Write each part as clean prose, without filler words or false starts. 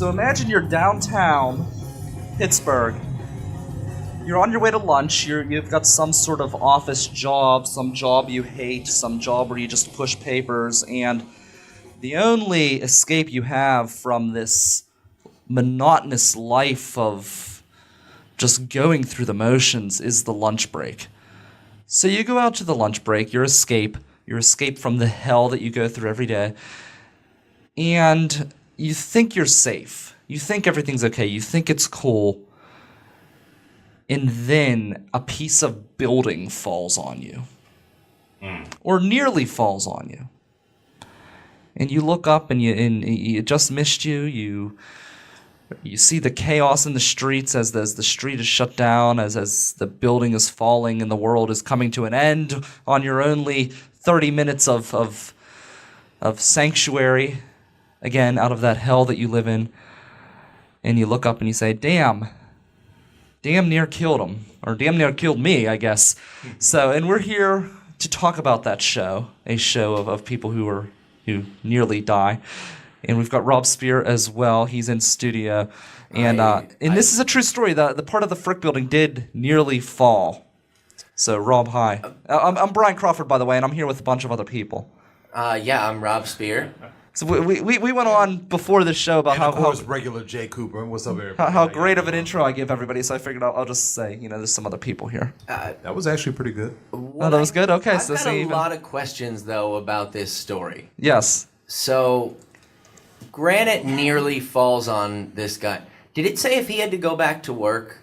So imagine you're downtown Pittsburgh. You're on your way to lunch. You've got some sort of office job, some job you hate, some job where you just push papers, and the only escape you have from this monotonous life of just going through the motions is the lunch break. So you go out to the lunch break, your escape from the hell that you go through every day, and you think you're safe. You think everything's okay. You think it's cool. And then a piece of building falls on you. Or nearly falls on you. And you look up and it just missed you. You see the chaos in the streets as the street is shut down, as the building is falling and the world is coming to an end on your only 30 minutes of sanctuary, again, out of that hell that you live in. And you look up and you say, damn near killed him. Or damn near killed me, I guess. So, and we're here to talk about that show, a show of people who nearly die. And we've got Rob Speer as well. He's in studio. And this is a true story. The part of the Frick building did nearly fall. So, Rob, hi. I'm Brian Crawford, by the way, and I'm here with a bunch of other people. I'm Rob Speer. So we went on before the show about of course, regular Jay Cooper. What's up, everybody? How great of an intro I give everybody, so I figured I'll just say, there's some other people here. That was actually pretty good. Oh, that was good? Okay. I've got a lot of questions, though, about this story. Yes. So, granite nearly falls on this guy. Did it say if he had to go back to work?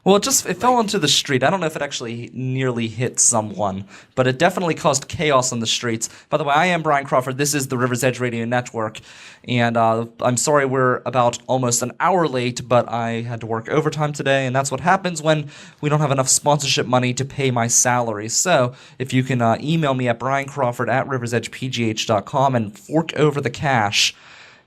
Well, it fell into the street. I don't know if it actually nearly hit someone, but it definitely caused chaos on the streets. By the way, I am Brian Crawford. This is the River's Edge Radio Network, and I'm sorry we're about almost an hour late, but I had to work overtime today, and that's what happens when we don't have enough sponsorship money to pay my salary. So if you can email me at briancrawford@riversedgepgh.com and fork over the cash,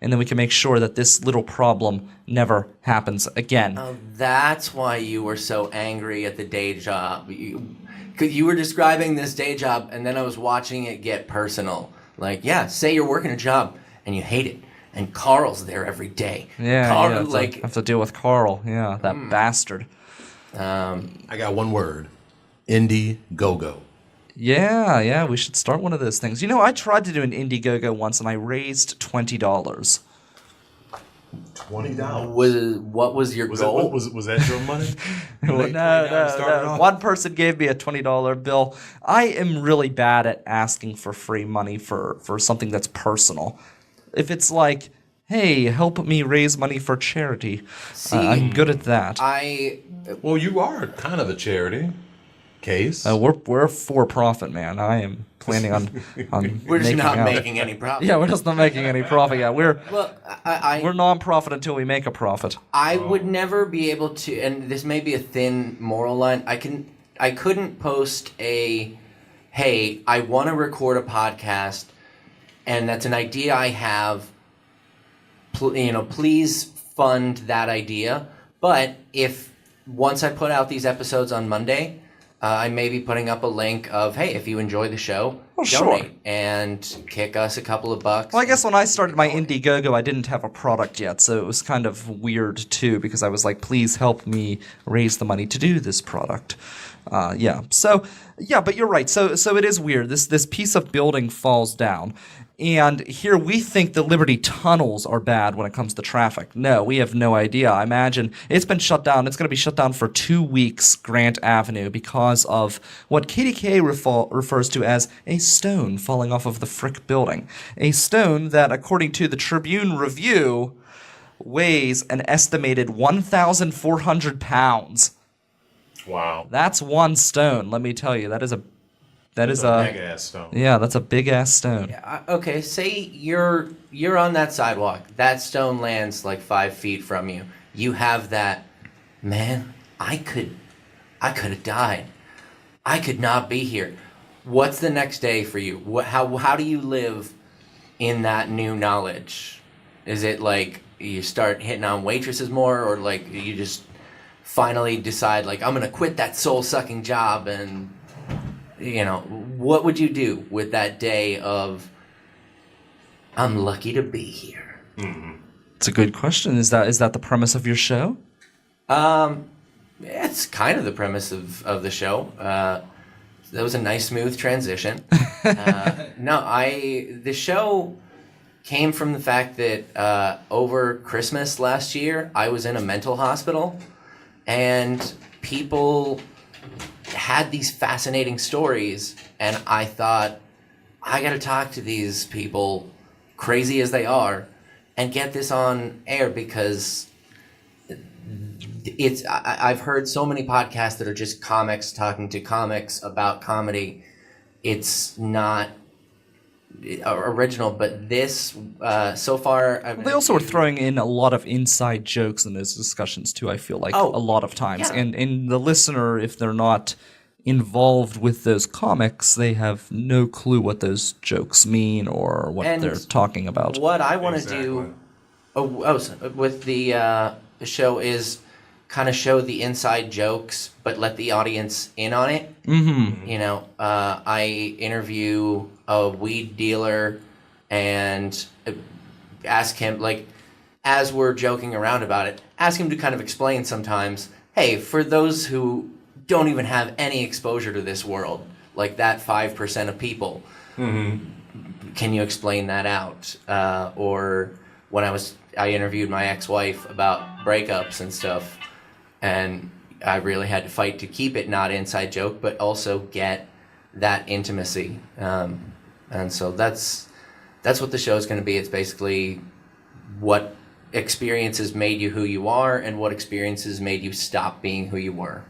and then we can make sure that this little problem never happens again. Oh, that's why you were so angry at the day job. Because you were describing this day job, and then I was watching it get personal. Like, say you're working a job, and you hate it, and Carl's there every day. Yeah, Carl, I have to deal with Carl. Yeah, that bastard. I got one word. Indiegogo. Yeah, we should start one of those things. I tried to do an Indiegogo once, and I raised $20. $20? What was your goal? Was that your money? No. One person gave me a $20 bill. I am really bad at asking for free money for something that's personal. If it's like, hey, help me raise money for charity, I'm good at that. Well, you are kind of a charity case. We're for profit, man. I am planning on we're just not making any profit. Yeah, we're just not making any profit. Yeah, we're we're non-profit until we make a profit. I would never be able to, and this may be a thin moral line. I couldn't post hey, I want to record a podcast, and that's an idea I have. Please fund that idea. But if once I put out these episodes on Monday, I may be putting up a link of, hey, if you enjoy the show, donate and kick us a couple of bucks. Well, I guess when I started my Indiegogo, I didn't have a product yet, so it was kind of weird, too, because I was like, please help me raise the money to do this product. But you're right. So it is weird. This piece of building falls down. And here we think the Liberty tunnels are bad when it comes to traffic. No, we have no idea. I imagine it's been shut down. It's going to be shut down for 2 weeks, Grant Avenue, because of what KDKA refers to as a stone falling off of the Frick building. A stone that, according to the Tribune Review, weighs an estimated 1,400 pounds. Wow. That's one stone, let me tell you. That is a big ass stone. Yeah, that's a big ass stone. Yeah, okay, say you're on that sidewalk. That stone lands like 5 feet from you. You have that, man, I could have died. I could not be here. What's the next day for you? How do you live in that new knowledge? Is it like you start hitting on waitresses more, or like you just finally decide like I'm gonna quit that soul-sucking job? And what would you do with that day of I'm lucky to be here? Mm-hmm. It's a good question. Is that the premise of your show? It's kind of the premise of the show. That was a nice, smooth transition. The show came from the fact that over Christmas last year, I was in a mental hospital, and people had these fascinating stories, and I thought, I gotta talk to these people, crazy as they are, and get this on air, because I've heard so many podcasts that are just comics talking to comics about comedy. It's not original, but this so far They also are throwing in a lot of inside jokes in those discussions too, I feel like, a lot of times. Yeah. And the listener, if they're not involved with those comics, they have no clue what those jokes mean or what they're talking about. What I want to do with the show is kind of show the inside jokes, but let the audience in on it. Mm-hmm. You know, I interview a weed dealer and ask him, like, as we're joking around about it, ask him to kind of explain sometimes, hey, for those who don't even have any exposure to this world, like that 5% of people, can you explain that out? Or when I interviewed my ex-wife about breakups and stuff, and I really had to fight to keep it not inside joke, but also get that intimacy. And so that's what the show is going to be. It's basically what experiences made you who you are and what experiences made you stop being who you were.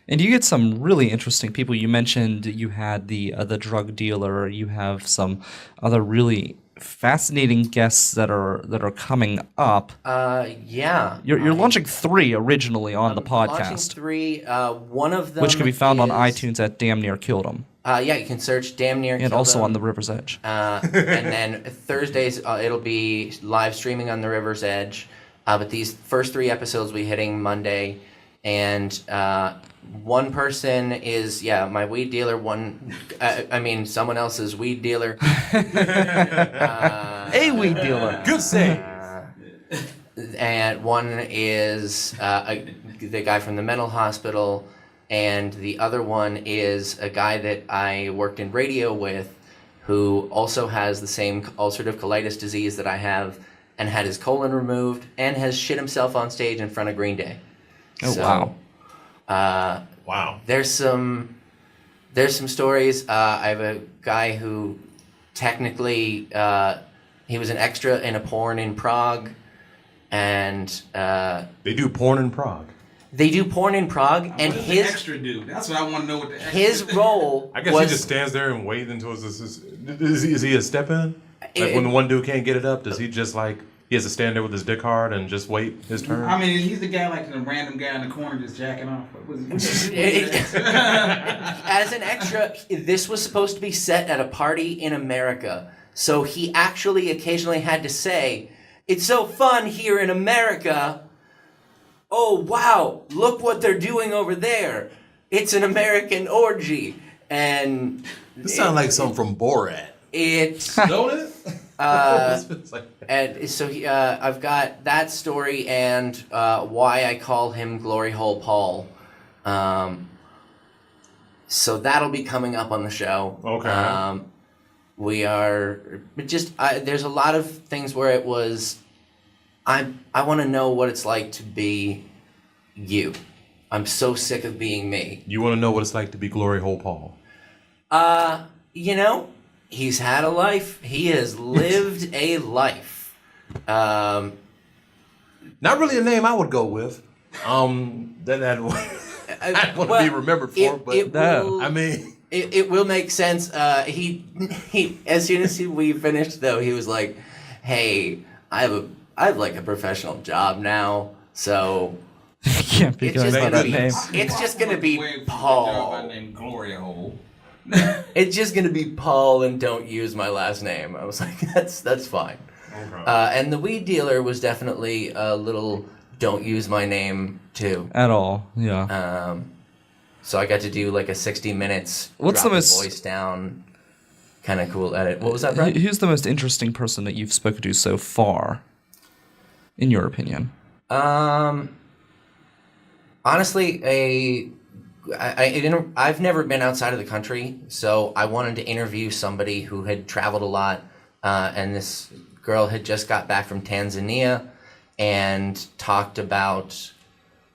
And you get some really interesting people. You mentioned you had the drug dealer. You have some other really fascinating guests that are coming up. Yeah. You're launching 3 originally on the podcast. Launching 3. One of them, which can be found on iTunes at Damn Near Killed 'Em. Yeah, you can search Damn Near Killed 'Em. And also on the River's Edge. And then Thursdays, it'll be live streaming on the River's Edge. But these first 3 episodes will be hitting Monday. And one person is, my weed dealer. Someone else's weed dealer. A weed dealer. Good say. And one is the guy from the mental hospital. And the other one is a guy that I worked in radio with, who also has the same ulcerative colitis disease that I have, and had his colon removed, and has shit himself on stage in front of Green Day. Oh, wow. Wow. There's some stories. I have a guy who technically he was an extra in a porn in Prague, and they do porn in Prague. They do porn in Prague, and what his the extra dude. That's what I want to know. What the extra his role. I guess he just stands there and waits until is he a step in? Like when the one dude can't get it up, does he just like he has to stand there with his dick hard and just wait his turn? I mean, he's the guy like the random guy in the corner just jacking off. As an extra, this was supposed to be set at a party in America, so he actually occasionally had to say, "It's so fun here in America. Oh, wow, look what they're doing over there. It's an American orgy." And This sounds like something from Borat. Don't it? And so I've got that story and why I call him Glory Hole Paul. So that'll be coming up on the show. Okay. We are just there's a lot of things where it was. I want to know what it's like to be you. I'm so sick of being me. You want to know what it's like to be Glory Hole Paul? He's had a life. He has lived a life. Not really a name I would go with. That I want to be remembered for, it will make sense. He as soon as we finished though, he was like, "Hey, I have like a professional job now, so Can't be going by that name. it's just gonna be Paul. Named Gloria Hole. It's just gonna be Paul, and don't use my last name." I was like, "That's fine." Okay. And the weed dealer was definitely a little "don't use my name" too. At all, yeah. So I got to do like a 60 minutes. What's drop the most voice down? Kind of cool edit. What was that, Brad? Who's the most interesting person that you've spoken to so far? in your opinion? Honestly, I've never been outside of the country, so I wanted to interview somebody who had traveled a lot, and this girl had just got back from Tanzania and talked about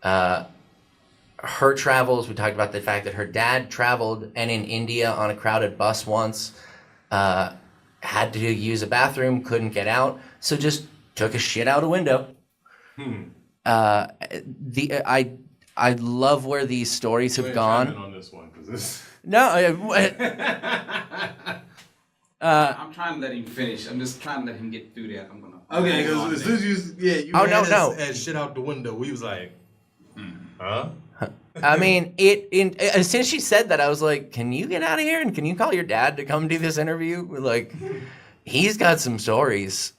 her travels. We talked about the fact that her dad traveled and in India on a crowded bus once, had to use a bathroom, couldn't get out, so just took a shit out a window. I love where these stories have gone. On this one, 'cause this... No, I'm trying to let him finish. I'm just trying to let him get through that. I'm gonna. Okay, because as soon as you Oh, no, no. as shit out the window, we was like, huh? I mean, as soon as she said that, I was like, "Can you get out of here and can you call your dad to come do this interview?" Like, he's got some stories.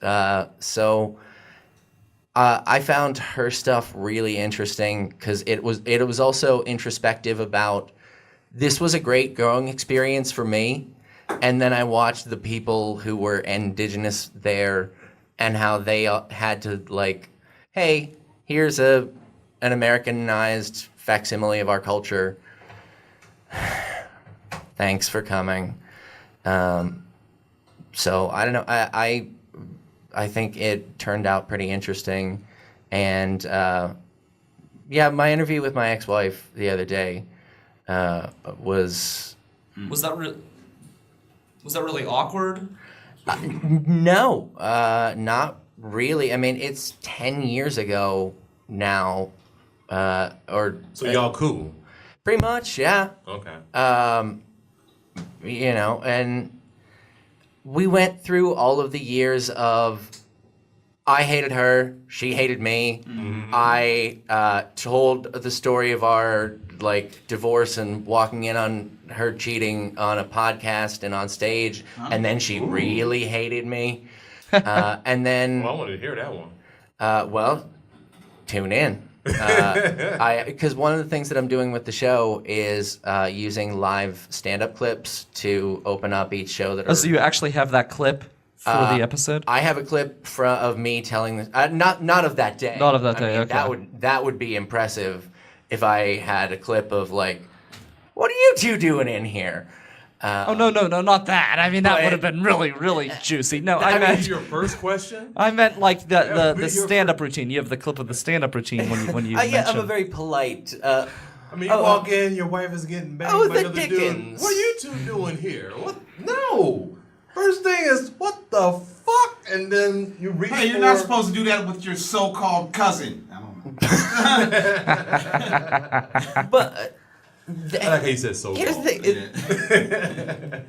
I found her stuff really interesting because it was also introspective about this was a great growing experience for me, and then I watched the people who were indigenous there and how they had to like, hey, here's an Americanized facsimile of our culture. Thanks for coming. So I don't know. I think it turned out pretty interesting, and yeah, my interview with my ex-wife the other day was that really awkward? no, not really. I mean, it's 10 years ago now, or So y'all cool? pretty much, yeah. Okay. You know, and we went through all of the years of I hated her, she hated me. Mm-hmm. I told the story of our like divorce and walking in on her cheating on a podcast and on stage, and then she really hated me. And then, Well, I wanted to hear that one. well, tune in. Because one of the things that I'm doing with the show is using live stand-up clips to open up each show that. So you actually have that clip for the episode? I have a clip of me telling this. Not of that day. Not of that day. I mean, Okay. That would be impressive if I had a clip of like, what are you two doing in here? Oh no, not that. I mean, that But- would have been really, really juicy. No, I That meant is your first question? I meant like the your stand-up routine. You have the clip of the stand-up routine when you Yeah, mentioned. I'm a very polite. I mean, you walk in, your wife is getting banged Oh, by the another dude. Dickens. What are you two doing here? What? No. First thing is, what the fuck? And then you reach Hey, you're not supposed to do that with your so-called cousin. I don't know. But I like how you said so. here's the thing.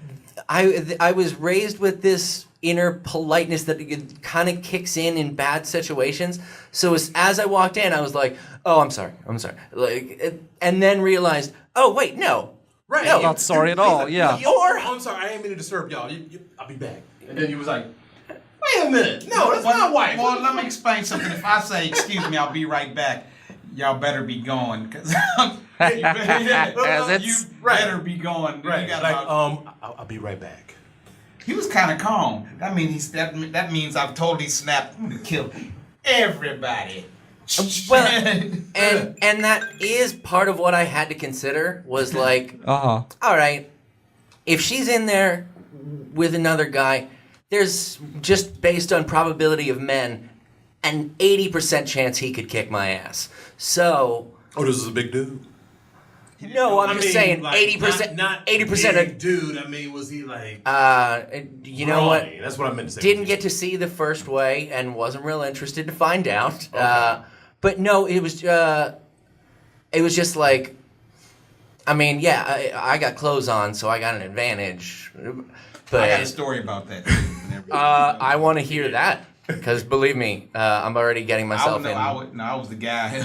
I was raised with this inner politeness that kind of kicks in bad situations. So as I walked in, I was like, "Oh, I'm sorry," like, and then realized, "Oh, wait, no, Right. no, Not sorry at all. Yeah. I'm sorry, I ain't mean to disturb y'all. I'll be back. And then you was like, wait a minute. No, that's my wife. Well, let me explain something. If I say, excuse me, I'll be right back, y'all better be going. Because you better be going. Right. You got Like, about, I'll be right back. he was kind of calm. That means that means I've totally snapped. I'm gonna kill everybody. Well, and that is part of what I had to consider was like, Uh-huh. all right, if she's in there with another guy, there's just based on probability of men, an 80% chance he could kick my ass. So, Oh, this is a big dude. no, I'm just saying 80%. Not 80% big dude. I mean, was he like? You know what? brawny? That's what I meant to say. Didn't get to see the first way and wasn't real interested to find out. Okay. But no, it was just like, I mean, yeah, I got clothes on, so I got an advantage. But I got a story about that. I want to hear that because believe me, I'm already getting myself in. I was the guy.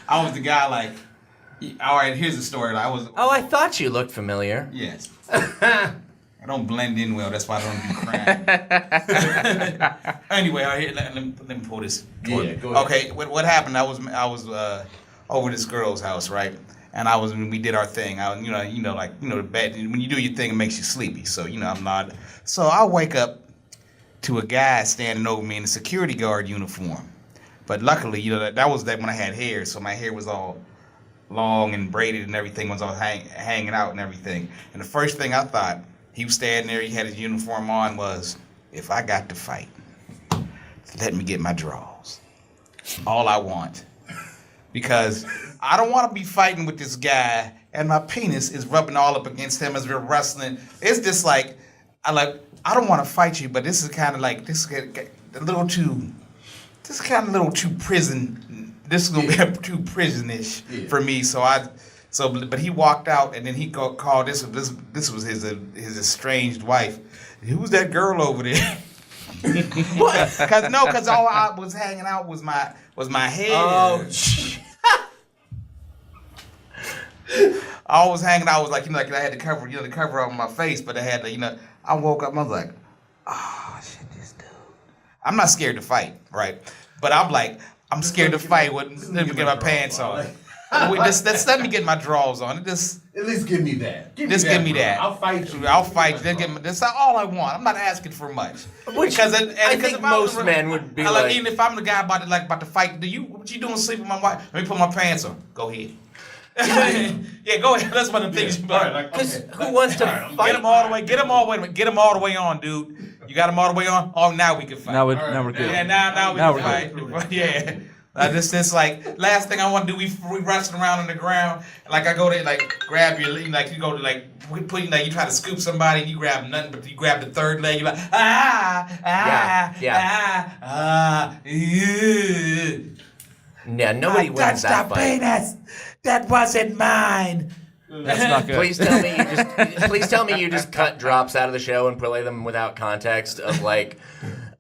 I was the guy. Like, all right, here's the story. I was. Oh, I thought you looked familiar. Yes. I don't blend in well. That's why I don't do crime. Anyway, all right, let me pull this. Yeah, go ahead. Okay, what happened? I was over this girl's house, right? And we did our thing. The bed. When you do your thing, it makes you sleepy. So I'm not. So I wake up, to a guy standing over me in a security guard uniform. But luckily, that was when I had hair, so my hair was all long and braided and everything was all hanging out and everything. And the first thing I thought, he was standing there, he had his uniform on, was, if I got to fight, let me get my draws. All I want. Because I don't want to be fighting with this guy and my penis is rubbing all up against him as we're wrestling. It's just like, I don't want to fight you, but this is kind of like, this is a little too prison. This is gonna be too prison-ish for me. But he walked out and then he called this was his estranged wife. Who's that girl over there? Because all I was hanging out was my head. Oh. I was hanging out was like I had to cover the cover over my face, but I had to I woke up and I was like, oh shit, this dude. I'm not scared to fight, right? But I'm scared to fight with let me get my pants on. Let me get my drawers on. At least give me that. Give me that. I'll fight you. I'll fight you. That's all I want. I'm not asking for much. I think most men would be like, even if I'm the guy about to fight, what you doing sleep with my wife? Let me put my pants on. Go ahead. Yeah, go ahead. That's one of the things. Because who wants to fight? Get them all the way. Get them all the way on, dude. You got them all the way on. Oh, now we can fight. Now we're good. Yeah, now we can fight. Yeah. This like last thing I want to do. We wrestling around on the ground. Like I go to grab your you go to put you try to scoop somebody and you grab nothing but you grab the third leg. You're like Yeah, nobody wins that fight. Penis. That wasn't mine. That's not good. Please tell me you just cut drops out of the show and play them without context of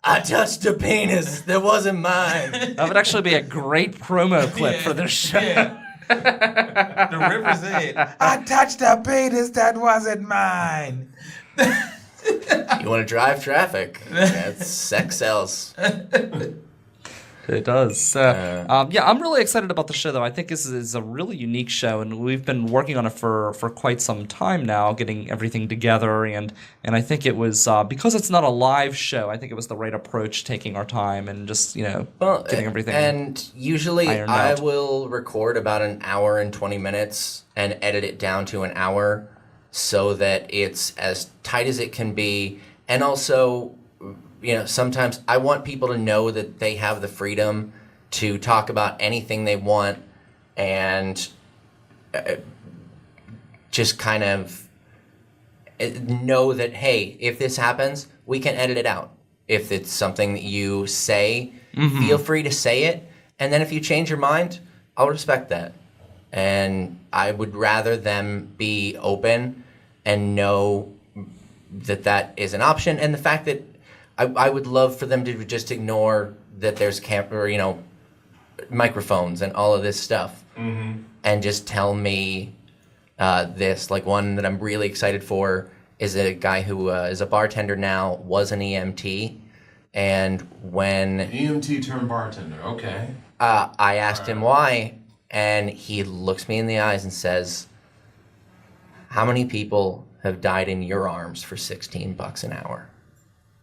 I touched a penis that wasn't mine. That would actually be a great promo clip for this show. Yeah. The River's Edge. I touched a penis that wasn't mine. You want to drive traffic? That's sex sells. It does. I'm really excited about the show, though. I think this is a really unique show, and we've been working on it for quite some time now, getting everything together. And I think it was because it's not a live show. I think it was the right approach, taking our time and just getting everything. And usually, I will record about an hour and 20 minutes and edit it down to an hour, so that it's as tight as it can be, and also. Sometimes I want people to know that they have the freedom to talk about anything they want and just kind of know that, hey, if this happens, we can edit it out. If it's something that you say, feel free to say it. And then if you change your mind, I'll respect that. And I would rather them be open and know that is an option. And the fact that I would love for them to just ignore that there's microphones and all of this stuff, and just tell me this. Like one that I'm really excited for is a guy who is a bartender now, was an EMT, and when EMT turned bartender, okay. I asked him why, and he looks me in the eyes and says, "How many people have died in your arms for $16 an hour?"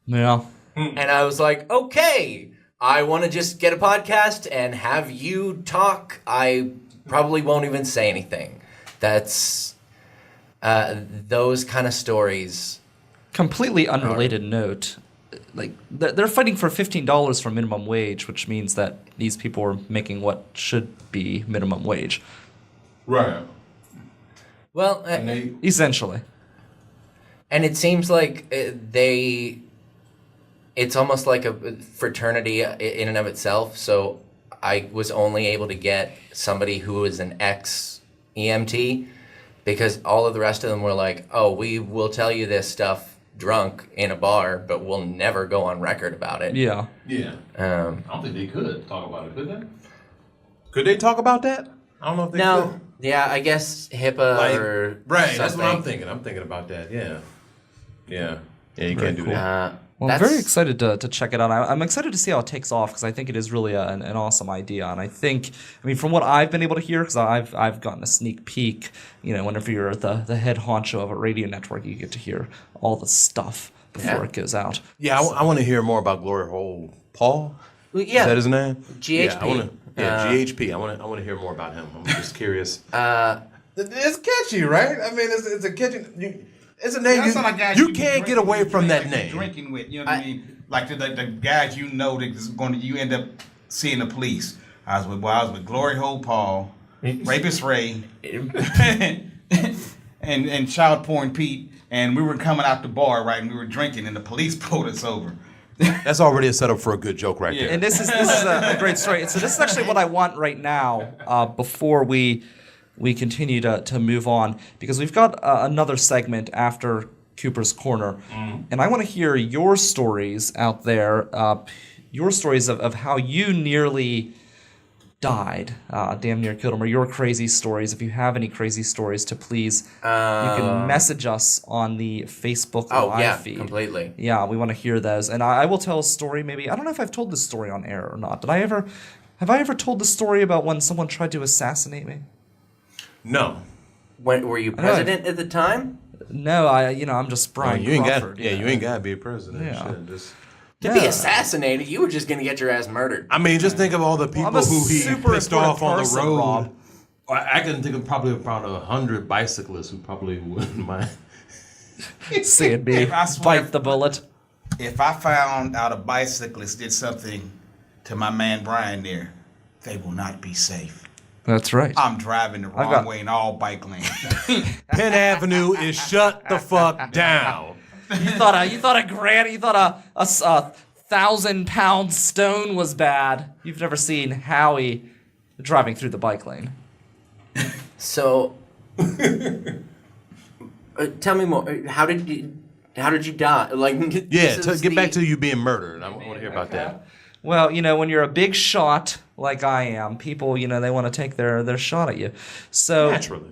Yeah. And I was like, okay, I want to just get a podcast and have you talk. I probably won't even say anything. That's those kind of stories. Completely unrelated note. They're fighting for $15 for minimum wage, which means that these people are making what should be minimum wage. Right. Well, essentially. And it seems like it's almost like a fraternity in and of itself. So I was only able to get somebody who was an ex-EMT, because all of the rest of them were like, oh, we will tell you this stuff drunk in a bar, but we'll never go on record about it. Yeah. Yeah. I don't think they could talk about it, could they? Could they talk about that? I don't know if they could. Yeah, I guess HIPAA or right. Something. That's what I'm thinking. I'm thinking about that. Yeah. Yeah. Yeah. You can't do that. Well, I'm very excited to check it out. I'm excited to see how it takes off, because I think it is really an awesome idea. And I think, from what I've been able to hear, because I've gotten a sneak peek, whenever you're the head honcho of a radio network, you get to hear all the stuff before Yeah. it goes out. Yeah, I want to hear more about Glory Hole Paul. Well, yeah. Is that his name? GHP. Yeah, GHP. I want to hear more about him. I'm just curious. It's catchy, right? I mean, it's a catchy. It's a name That's not like guys you be can't get drinking- away from that like name. Drinking with, you know what I mean? Like the guys you know that is going to, you end up seeing the police. I was with Glory Hole Paul, Rapist Ray, and Child Porn Pete, and we were coming out the bar, right, and we were drinking, and the police pulled us over. That's already a setup for a good joke right there. And this is a great story. So this is actually what I want right now before we continue to move on, because we've got another segment after Cooper's Corner, and I want to hear your stories out there, your stories of how you nearly died, damn near killed him, or your crazy stories. If you have any crazy stories, to please, you can message us on the Facebook live feed. Completely. Yeah, we want to hear those. And I will tell a story, maybe, I don't know if I've told this story on air or not. Have I ever told the story about when someone tried to assassinate me? No. When were you president at the time? No, I'm just Brian you ain't Crawford. got. Yeah, you ain't got to be a president. Yeah. Shit, just. To be assassinated, you were just gonna get your ass murdered. I mean, just think of all the people I'm a who he super pissed important off on person, the road. Rob. I can think of probably about 100 bicyclists who probably wouldn't mind. See me If I swear- bite the bullet. If I found out a bicyclist did something to my man Brian there, they will not be safe. That's right. I'm driving the wrong got- way in all bike lanes. Penn Avenue is shut the fuck down. You thought a 1,000-pound stone was bad. You've never seen Howie driving through the bike lane. So, tell me more. How did you die? Like, Yeah, get back to you being murdered. I want to hear about that. Well, when you're a big shot like I am, people, they want to take their shot at you. So Naturally.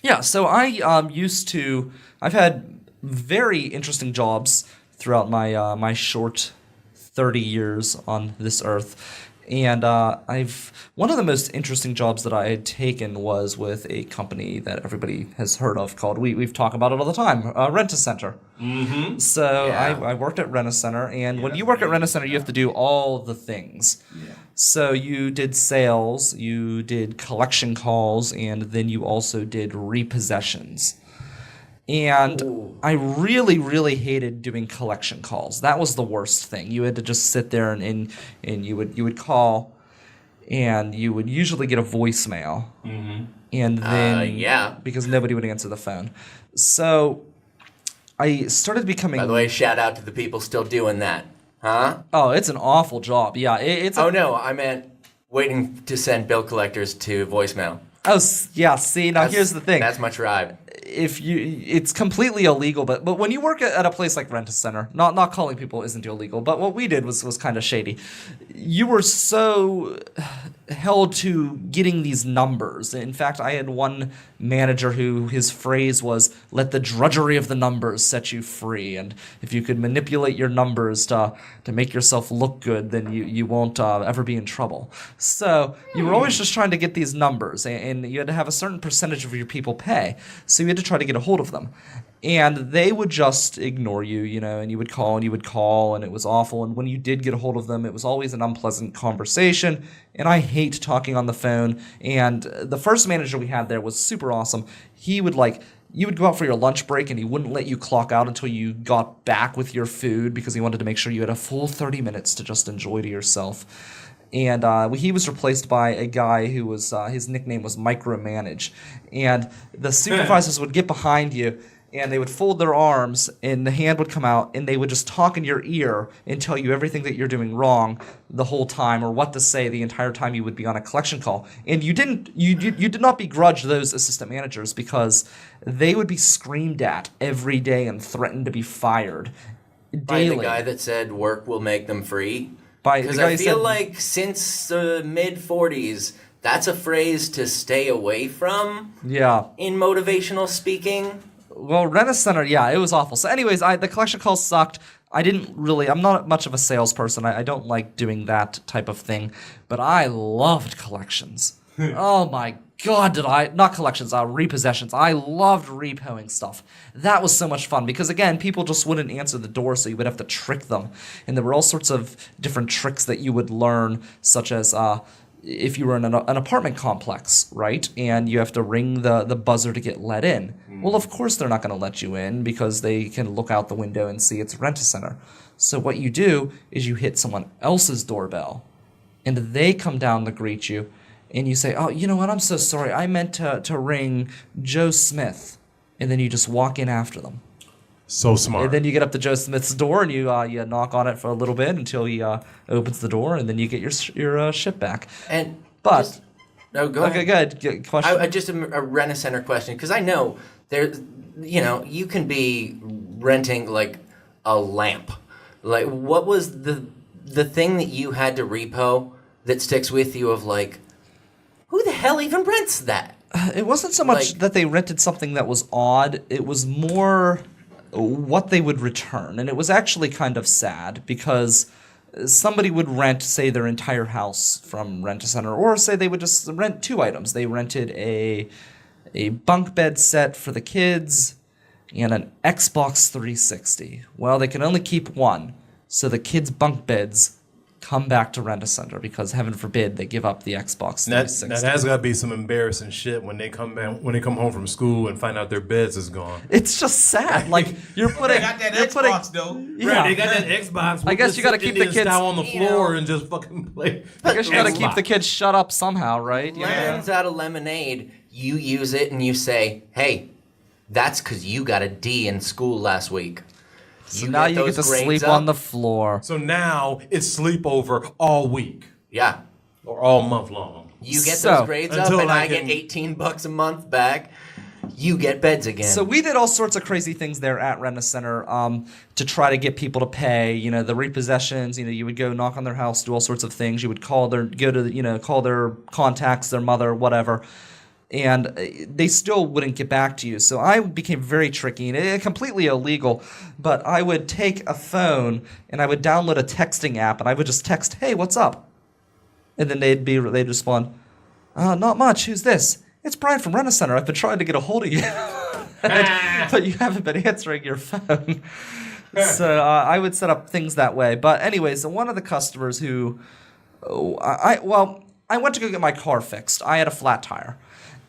yeah, so I've had very interesting jobs throughout my short 30 years on this earth. And one of the most interesting jobs that I had taken was with a company that everybody has heard of called, we've talked about it all the time, Rent-A-Center. Mm-hmm. So Yeah. I worked at Rent-A-Center, and when you work at Rent-A-Center, you have to do all the things. Yeah. So you did sales, you did collection calls, and then you also did repossessions. And I really, really hated doing collection calls. That was the worst thing. You had to just sit there and you would call, and you would usually get a voicemail. Mm-hmm. And then because nobody would answer the phone. So I started becoming. By the way, shout out to the people still doing that, huh? Oh, it's an awful job. Yeah, No, I meant waiting to send bill collectors to voicemail. Oh, yeah. See, now here's the thing. That's my tribe. It's completely illegal, but when you work at a place like Rent-A-Center, not calling people isn't illegal, but what we did was kind of shady. You were so held to getting these numbers. In fact, I had one manager who his phrase was, "Let the drudgery of the numbers set you free." And if you could manipulate your numbers to make yourself look good, then you won't ever be in trouble. So you were always just trying to get these numbers, and you had to have a certain percentage of your people pay. So you had to try to get a hold of them. And they would just ignore you, and you would call, and it was awful. And when you did get a hold of them, it was always an unpleasant conversation. And I hate talking on the phone. And the first manager we had there was super awesome. He would you would go out for your lunch break, and he wouldn't let you clock out until you got back with your food, because he wanted to make sure you had a full 30 minutes to just enjoy to yourself. And he was replaced by a guy who was, his nickname was Micromanage. And the supervisors would get behind you, and they would fold their arms, and the hand would come out, and they would just talk in your ear and tell you everything that you're doing wrong the whole time, or what to say the entire time you would be on a collection call. And you did not begrudge those assistant managers, because they would be screamed at every day and threatened to be fired daily. By the guy that said work will make them free? By Because the guy I who feel said- like since the mid-40s, that's a phrase to stay away from Yeah. in motivational speaking. Well, Rent-A-Center, yeah, it was awful. So anyways, the collection calls sucked. I'm not much of a salesperson. I don't like doing that type of thing. But I loved collections. Oh my God, did I, not collections, repossessions. I loved repoing stuff. That was so much fun because, again, people just wouldn't answer the door, so you would have to trick them. And there were all sorts of different tricks that you would learn, such as if you were in an apartment complex, right, and you have to ring the buzzer to get let in. Well, of course they're not going to let you in because they can look out the window and see it's Rent-A-Center. So what you do is you hit someone else's doorbell, and they come down to greet you, and you say, oh, you know what, I'm so sorry, I meant to ring Joe Smith. And then you just walk in after them. So smart. And then you get up to Joe Smith's door, and you knock on it for a little bit until he opens the door, and then you get your ship back. But go okay, ahead. good. Question? Just a Rent-A-Center question, because I know there, you can be renting like a lamp. Like, what was the thing that you had to repo that sticks with you of like, who the hell even rents that? It wasn't so much that they rented something that was odd. It was more what they would return. And it was actually kind of sad because somebody would rent, say, their entire house from Rent-A-Center, or say they would just rent 2 items. They rented a bunk bed set for the kids and an Xbox 360. Well, they can only keep one. So the kids' bunk beds come back to Rent-A-Center because, heaven forbid, they give up the Xbox 360. That has got to be some embarrassing shit when they come home from school and find out their beds is gone. It's just sad. Like, you're putting... They got that Xbox, though. Yeah. Right, they got that Xbox. I guess you got to keep the kids style on the floor and just fucking play. I guess you got to keep the kids shut up somehow, right? Lemons out of lemonade. You use it and you say, "Hey, that's because you got a D in school last week." So now you get to sleep on the floor. So now it's sleepover all week. Yeah. Or all month long. You get those grades up, until and I I get can- $18 a month back. You get beds again. So we did all sorts of crazy things there at Rent-A-Center to try to get people to pay. You know, the repossessions. You know, you would go knock on their house, do all sorts of things. You would call their contacts, their mother, whatever. And they still wouldn't get back to you. So I became very tricky and completely illegal. But I would take a phone and I would download a texting app and I would just text, "Hey, what's up?" And then they'd respond, "Not much. Who's this?" "It's Brian from Rent-A-Center. I've been trying to get a hold of you, but you haven't been answering your phone." So I would set up things that way. But anyways, one of the customers who, I went to go get my car fixed. I had a flat tire.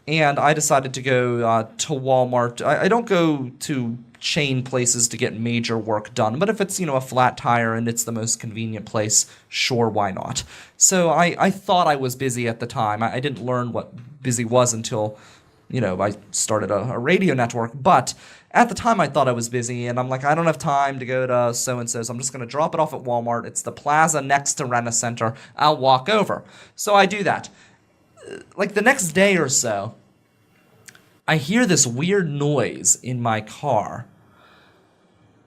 And I decided to go to Walmart. I don't go to chain places to get major work done, but if it's, a flat tire and it's the most convenient place, sure, why not? So I thought I was busy at the time. I didn't learn what busy was until, I started a radio network. But at the time I thought I was busy, and I'm like, I don't have time to go to so-and-so, so I'm just going to drop it off at Walmart. It's the plaza next to Rent-A-Center. I'll walk over. So I do that. Like the next day or so, I hear this weird noise in my car,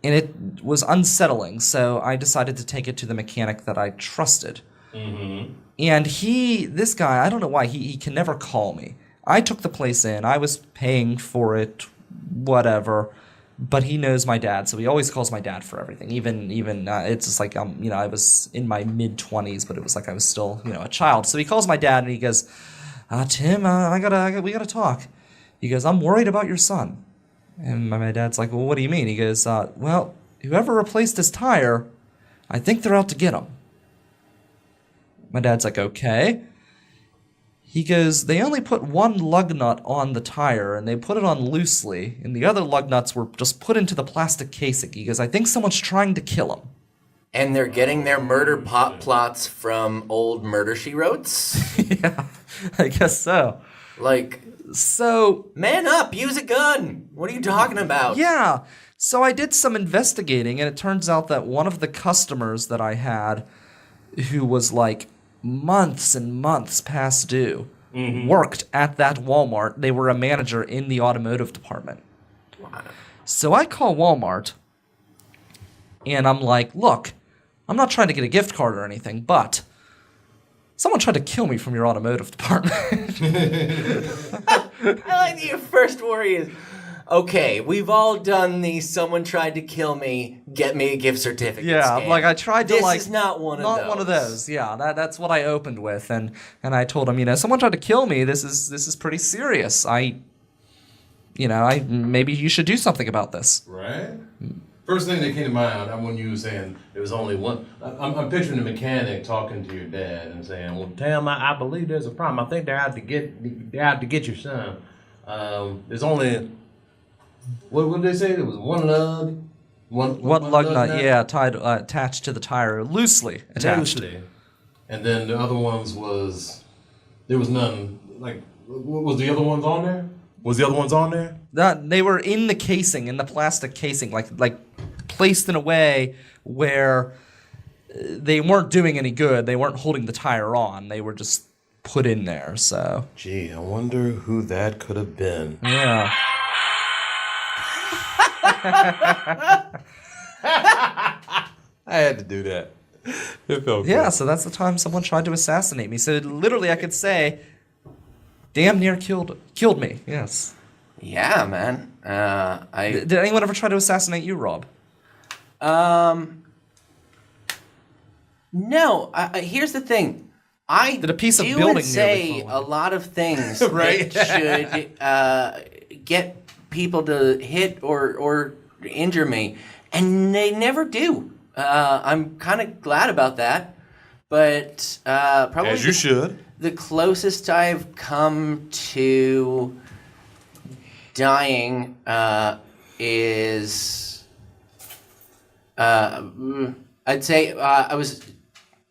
and it was unsettling, so I decided to take it to the mechanic that I trusted. Mm-hmm. And this guy, I don't know why, he can never call me. I took the place in, I was paying for it, whatever, but he knows my dad, so he always calls my dad for everything. Even it's just like I was in my mid-20s, but it was like I was still a child. So he calls my dad and he goes, "Tim, we gotta talk." He goes, "I'm worried about your son." And my dad's like, "Well, what do you mean?" He goes, "Well, whoever replaced his tire, I think they're out to get him." My dad's like, "Okay." He goes, "They only put one lug nut on the tire, and they put it on loosely, and the other lug nuts were just put into the plastic casing." He goes, "I think someone's trying to kill him." And they're getting their murder plots from old Murder, She Wrotes? Yeah, I guess so. So... Man up, use a gun! What are you talking about? Yeah, so I did some investigating, and it turns out that one of the customers that I had, who was like months and months past due, worked at that Walmart. They were a manager in the automotive department. Wow. So I call Walmart, and I'm like, "Look, I'm not trying to get a gift card or anything, but someone tried to kill me from your automotive department." I like that your first worry is, okay, we've all done these. Someone tried to kill me. Get me a gift certificate. Yeah, scam. like I tried to This like is not one of those. Not one of those. Yeah, that's what I opened with, and I told him, someone tried to kill me. This is pretty serious. Maybe you should do something about this. Right? First thing that came to mind when you were saying there was only one. I'm picturing the mechanic talking to your dad and saying, "Well, Tam, I believe there's a problem. I think they're out to get your son. There's only what did they say? There was one lug, one lug nut, yeah, tied attached to the tire, loosely attached. Loosely. And then the other ones there was none. Like, was the other ones on there? Was the other ones on there? They were in the casing, in the plastic casing, like placed in a way where they weren't doing any good. They weren't holding the tire on. They were just put in there. So. Gee, I wonder who that could have been. Yeah. I had to do that. It felt Yeah, good. so that's the time someone tried to assassinate me. So literally I could say, damn near killed me. Yes. Yeah, man. Did anyone ever try to assassinate you, Rob? No. Here's the thing. I Did a piece of do building say nearly fall a lot of things Right. that should get people to hit or injure me, and they never do. I'm kind of glad about that, but probably As you should. the closest I've come to dying is I'd say I was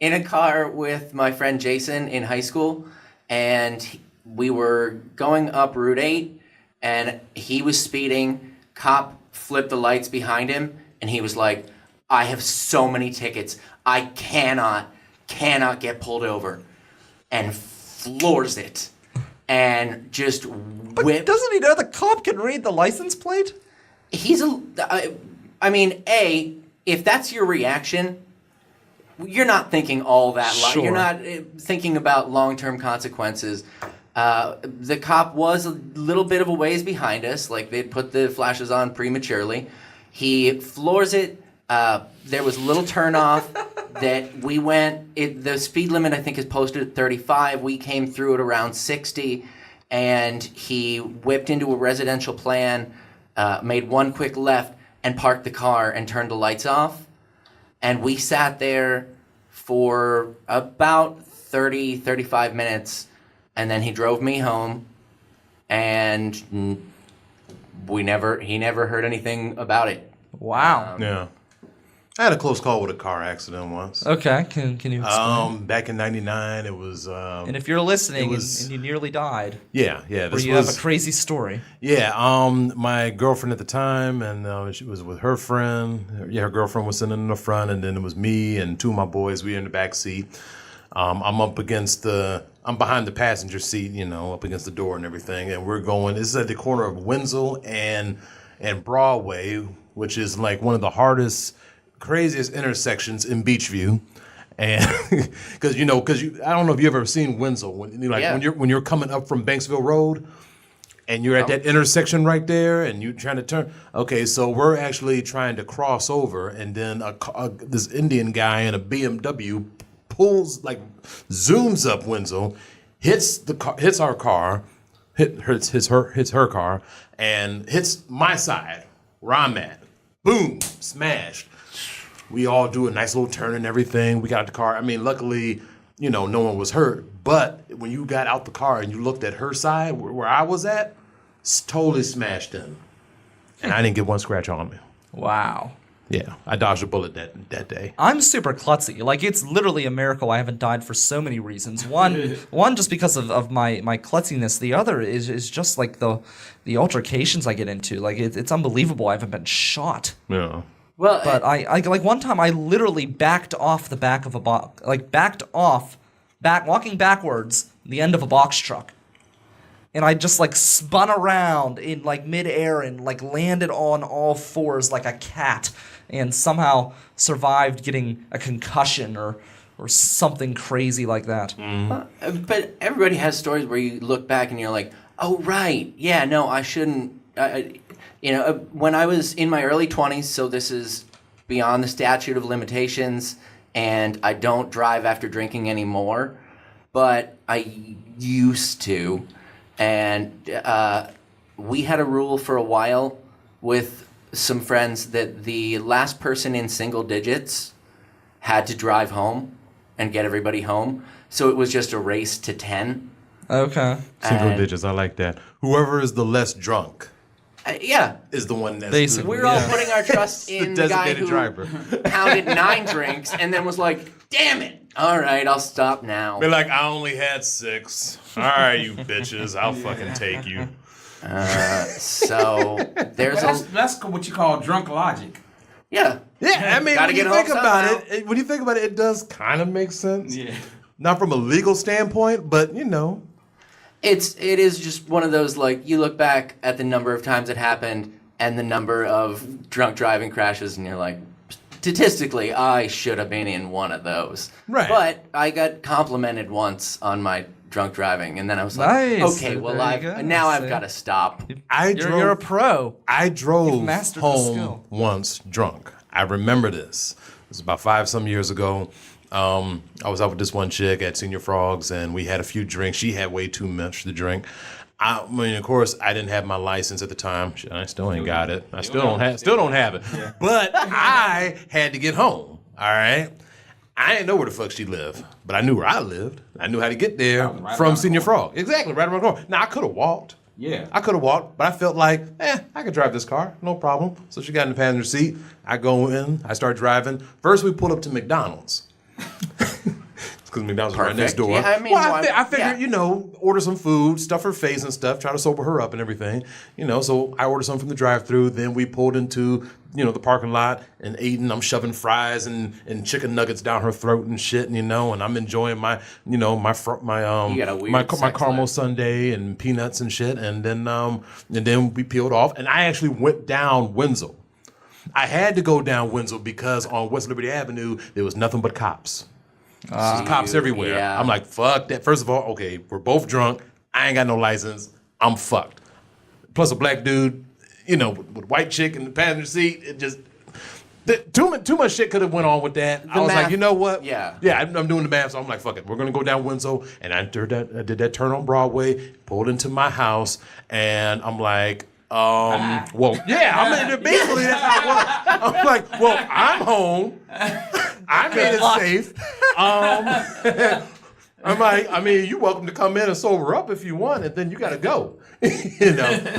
in a car with my friend Jason in high school, and we were going up Route 8, and he was speeding. Cop flipped the lights behind him, and he was like, I have so many tickets. I cannot get pulled over. And floors it. And just But whip. doesn't he know the cop can read the license plate? He's I mean, if that's your reaction, you're not thinking all that. Sure. You're not thinking about long-term consequences. The cop was a little bit of a ways behind us. Like, they'd put the flashes on prematurely. He floors it. There was a little turnoff that we went. The speed limit, I think, is posted at 35. We came through at around 60, and he whipped into a residential plan, made one quick left, and parked the car and turned the lights off. And we sat there for about 30, 35 minutes, and then he drove me home, and he never heard anything about it. Wow. Yeah. I had a close call with a car accident once. Okay, can you explain? Back in '99, it was. And if you're listening was- and you nearly died, Yeah. or This you was. have a crazy story. Yeah, my girlfriend at the time, and she was with her friend. Her girlfriend was sitting in the front, and then it was me and two of my boys. We were in the back seat. I'm behind the passenger seat, up against the door and everything. And we're going. This is at the corner of Wenzel and Broadway, which is like one of the craziest intersections in Beachview. And because I don't know if you've ever seen Wenzel when you're coming up from Banksville Road. And you're at that intersection right there, and you're trying to turn. Okay, so we're actually trying to cross over, and then this Indian guy in a BMW zooms up Wenzel, hits our car, hits her car, and hits my side where I'm at. Boom, smashed. We all do a nice little turn and everything. We got out the car. I mean, luckily, no one was hurt. But when you got out the car and you looked at her side, where I was at, it's totally smashed in. And I didn't get one scratch on me. Wow. Yeah, I dodged a bullet that day. I'm super klutzy. Like, it's literally a miracle I haven't died for so many reasons. One just because of my klutziness. The other is just like the altercations I get into. Like, it's unbelievable I haven't been shot. Yeah. Well, But I like one time I literally backed off the back of a box, walking backwards the end of a box truck. And I just like spun around in like midair and like landed on all fours like a cat and somehow survived getting a concussion or something crazy like that. but everybody has stories where you look back and you're like, oh, right. Yeah, no, I shouldn't when I was in my early 20s, so this is beyond the statute of limitations, and I don't drive after drinking anymore, but I used to. And we had a rule for a while with some friends that the last person in single digits had to drive home and get everybody home. So it was just a race to 10. Okay. Single digits, I like that. Whoever is the less drunk Yeah. is the one that's Basically. We're all putting our trust the in the guy designated who driver. pounded 9 drinks and then was like, damn it. All right, I'll stop now. Be like, I only had 6. All right, you bitches, I'll fucking take you. So there's That's what you call drunk logic. Yeah. Yeah, I mean, Gotta when you get think home about somehow. it, it does kind of make sense. Yeah. Not from a legal standpoint, but you know. It is just one of those, like, you look back at the number of times it happened and the number of drunk driving crashes, and you're like, statistically, I should have been in one of those. Right. But I got complimented once on my drunk driving, and then I was like, Nice. okay, well, There you go. now I've See? got to stop. You're a pro. I drove mastered the home skill. once drunk. I remember this. It was about 5-some years ago. I was out with this one chick at Senior Frogs, and we had a few drinks. She had way too much to drink. I mean, of course, I didn't have my license at the time. Shit, I still ain't got it. I still don't have it. Yeah. But I had to get home. All right. I didn't know where the fuck she lived, but I knew where I lived. I knew how to get there from Senior Frog. Exactly, right around the corner. Now I could have walked. Yeah. I could have walked, but I felt like, I could drive this car, no problem. So she got in the passenger seat. I go in, I start driving. First, we pull up to McDonald's. Because McDonald's is right next door. Yeah, I mean, I figured, order some food, stuff her face and stuff, try to sober her up and everything. So I ordered something from the drive-thru. Then we pulled into, the parking lot and eating. I'm shoving fries and chicken nuggets down her throat and shit, and I'm enjoying my, You got a weird my sex caramel life. sundae and peanuts and shit. And then we peeled off, and I actually went down Wenzel. I had to go down Wenzel because on West Liberty Avenue there was nothing but cops. There's cops everywhere. yeah. I'm like, fuck that. First of all, okay, we're both drunk. I ain't got no license. I'm fucked. Plus a black dude, with white chick in the passenger seat. It just too much shit could have went on with that. I was math, like, you know what? yeah. I'm doing the math, so I'm like, fuck it. We're gonna go down Winslow, and I did that turn on Broadway, pulled into my house, and I'm like. Well, yeah, I mean, basically that's how it was. I'm like, well, I'm home. I made it safe. I'm like, I mean, you're welcome to come in and sober up if you want, and then you got to go.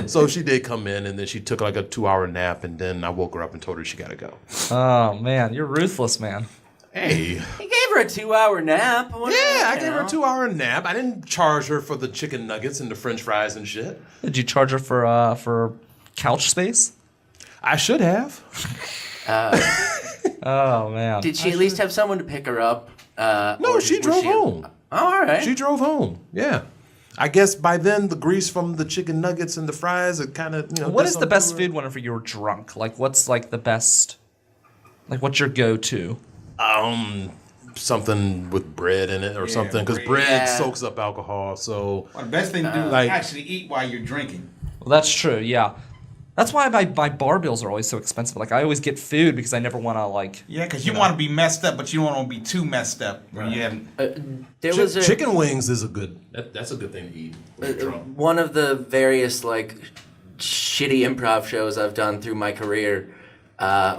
So she did come in, and then she took like a 2-hour nap, and then I woke her up and told her she got to go. Oh, man. You're ruthless, man. Hey. He gave her a 2-hour nap. I gave her a 2-hour nap. I didn't charge her for the chicken nuggets and the French fries and shit. Did you charge her for couch space? I should have. Oh, man. Did she at least have someone to pick her up? No, she drove home. Oh, all right. She drove home. Yeah. I guess by then the grease from the chicken nuggets and the fries had kind of, What did is the something best to her. food whenever you're drunk? Like, what's like the best? Like, what's your go-to? Something with bread in it or something, because bread Yeah. soaks up alcohol. So Well, the best thing to do is like- actually eat while you're drinking. Well, that's true. Yeah, that's why my bar bills are always so expensive. Like, I always get food because I never want to like. Yeah, because you want to be messed up, but you don't want to be too messed up. When you haven't. There was a, chicken wings is that's a good thing to eat when you're drunk. one of the various like shitty improv shows I've done through my career.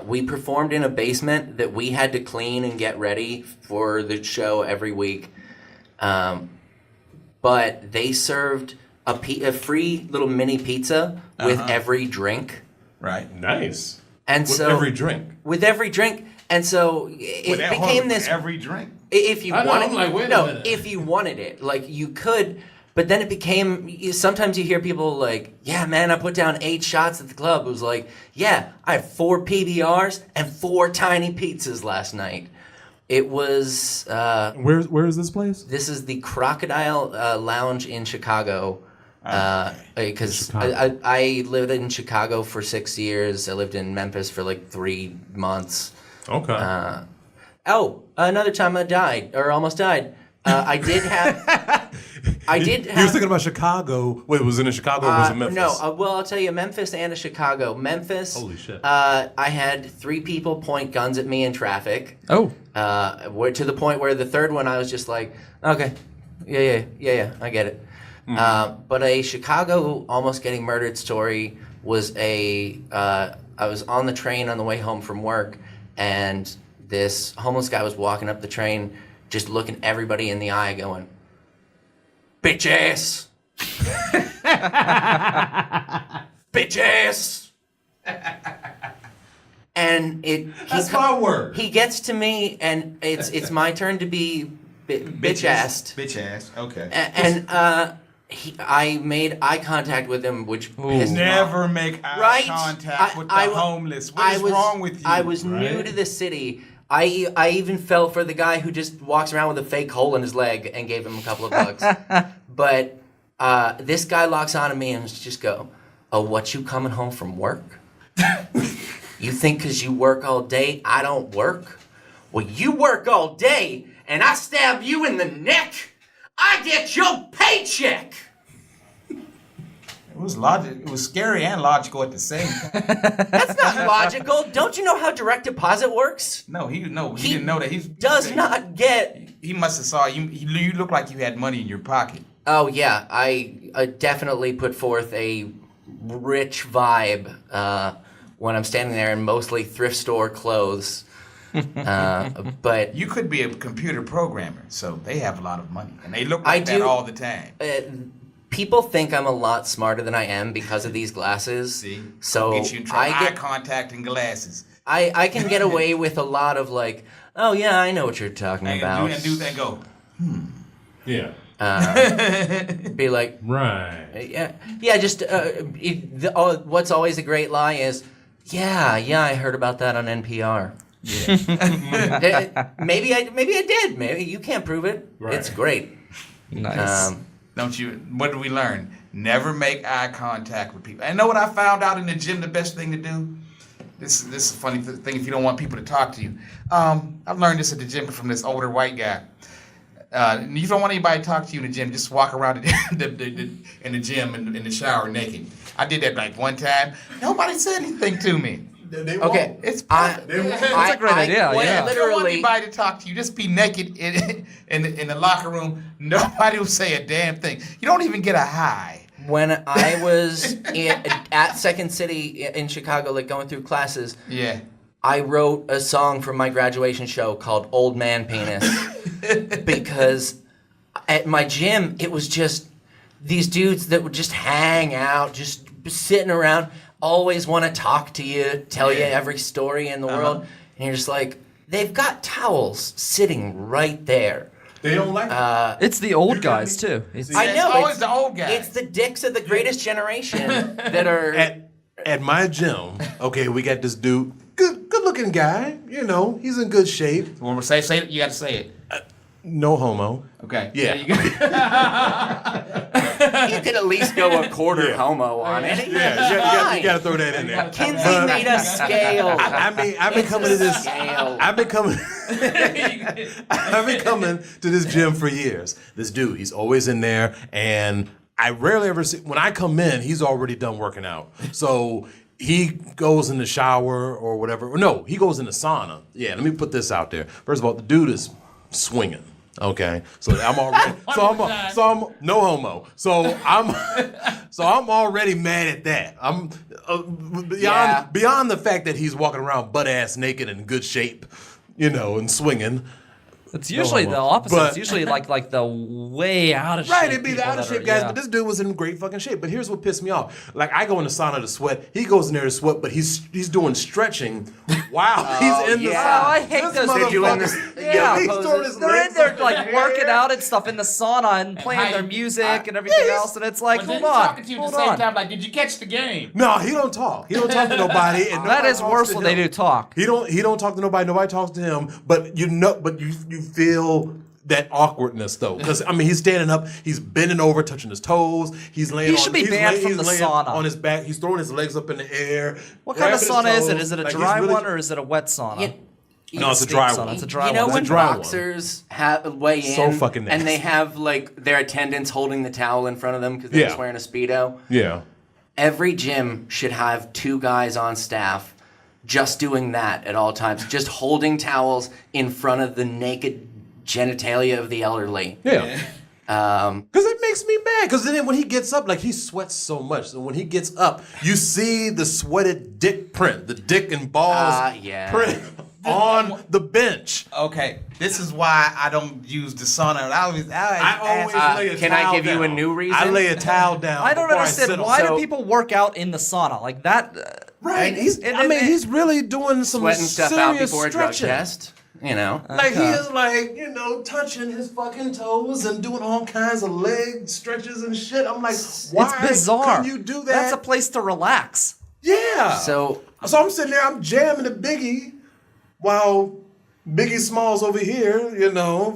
We performed in a basement that we had to clean and get ready for the show every week. But they served a free little mini pizza with every drink. Right. Nice. And With so every drink. With every drink. And so it became this every drink. if you I know, wanted I'm like, wait a minute. if you wanted it, like you could, but then it became sometimes you hear people like, yeah, man, I put down 8 shots at the club. It was like, yeah, I had 4 PBRs and 4 tiny pizzas last night. It was Where is this place? this is the Crocodile Lounge in Chicago. Because Chicago. I lived in Chicago for 6 years. I lived in Memphis for like 3 months. Okay. Another time I died, or almost died. I did have... I did He was have. thinking about Chicago. Wait, was it in Chicago or was it Memphis? No, well, I'll tell you, Memphis and a Chicago. Memphis. Holy shit. I had 3 people point guns at me in traffic. Oh. To the point where the third one, I was just like, okay, yeah, I get it. But a Chicago almost getting murdered story was I was on the train on the way home from work, and this homeless guy was walking up the train, just looking everybody in the eye, going, "Bitch ass, bitch ass." And That's my word. He gets to me, and it's my turn to be bitch-assed. Bitch ass. Okay. And I made eye contact with him, which pissed me off. Never make eye Right? contact with the I homeless. What is wrong with you? I was new to the city. I even fell for the guy who just walks around with a fake hole in his leg and gave him a couple of bucks. But this guy locks onto me and just go, "Oh, what, you coming home from work? You think because you work all day, I don't work? Well, you work all day, and I stab you in the neck, I get your paycheck." It was logic. It was scary and logical at the same time. That's not logical. Don't you know how direct deposit works? No, he didn't know that. He Does not get... He must have saw you. You looked like you had money in your pocket. Oh, yeah. I definitely put forth a rich vibe when I'm standing there in mostly thrift store clothes. But You could be a computer programmer, so they have a lot of money, and they look I like that do- all the time. people think I'm a lot smarter than I am because of these glasses. See, So get you in trouble. I Eye get contact and glasses. I can get away with a lot of like, "Oh yeah, I know what you're talking about." And do that. Go. Yeah. Be like, Right. yeah. Just what's always a great lie is, yeah, I heard about that on NPR. Yeah. maybe I did. Maybe you can't prove it. Right. It's great. Nice. Don't you? What did we learn? Never make eye contact with people. And know what I found out in the gym? The best thing to do. This is a funny thing if you don't want people to talk to you. I've learned this at the gym from this older white guy. You don't want anybody to talk to you in the gym. Just walk around in the gym in the shower naked. I did that like one time. Nobody said anything to me. They Okay, won't. It's That's That's a great idea, yeah. If you don't want Literally, anybody to talk to you, just be naked in the locker room. Nobody will say a damn thing. You don't even get a hi. when I was at Second City in Chicago, like going through classes, Yeah. I wrote a song for my graduation show called "Old Man Penis" because at my gym it was just these dudes that would just hang out, just sitting around, always want to talk to you, tell you every story in the world, and you're just like, they've got towels sitting right there. They don't like it. It's the old guys too. It's, I know, It's always it's- the old guys. It's the dicks of the greatest generation that are. At my gym, okay, we got this dude, good looking guy. You know, he's in good shape. When we say it, you got to say it. No homo. Okay. Yeah. There you go. You could at least go a quarter homo on it. Yeah, you got to throw that in there. Kinsey made a scale. I mean, I've been It's coming a to this. scale. I've been coming. I've been coming to this gym for years. This dude, he's always in there, and I rarely ever see. When I come in, he's already done working out. So he goes in the shower or whatever. No, he goes in the sauna. Yeah, let me put this out there. First of all, the dude is swinging. Okay, so I'm already so I'm no homo. So I'm already mad at that. I'm beyond the fact that he's walking around butt ass naked and in good shape, you know, and swinging. it's usually homo. the opposite. But- It's usually like the way out of shape. Right, it'd be the people out of that shape are- guys, yeah. but this dude was in great fucking shape. But here's what pissed me off. Like, I go in the sauna to sweat. He goes in there to sweat, but he's doing stretching while he's in the yeah. sauna. Oh, I hate This those. motherfucker- They're doing this- Yeah, he's poses. throwing his They're in legs there up like the working air. out and stuff in the sauna and playing their music and everything else, and it's like, hold on, hold on. like, did you catch the game? No, he don't talk. He don't talk to nobody. And That nobody is talks worse to when they him. do talk. He don't talk to nobody. Nobody talks to him. But you feel that awkwardness though, because I mean he's standing up, he's bending over, touching his toes. He's laying. He should be banned from he's the laying sauna. on his back. He's throwing his legs up in the air. What kind of grabbing his sauna is it? toes. Is it a Like, he's dry really- one or is it a wet sauna? Yeah. No, it's a dry Steak one. sauna. It's a dry You know one. when dry one. boxers weigh in So fucking nasty. and they have like their attendants holding the towel in front of them because they're just wearing a Speedo? Yeah. Every gym should have 2 guys on staff just doing that at all times, just holding towels in front of the naked genitalia of the elderly. Yeah. Because it makes me mad. Because then when he gets up, like he sweats so much. So when he gets up, you see the sweated dick print, the dick and balls yeah. print on the bench. Okay, this is why I don't use the sauna. I always lay a Can I towel give you a down. new reason? I lay a towel down. I don't before understand. sit on Why it. do people work out in the sauna like that? Right. He's really doing some Sweating stuff serious out before a drug stretching. test. You know. Like he is like, touching his fucking toes and doing all kinds of leg stretches and shit. I'm like, why It's bizarre. couldn't you do that? That's a place to relax. Yeah. So I'm sitting there, I'm jamming a Biggie while Biggie Smalls over here,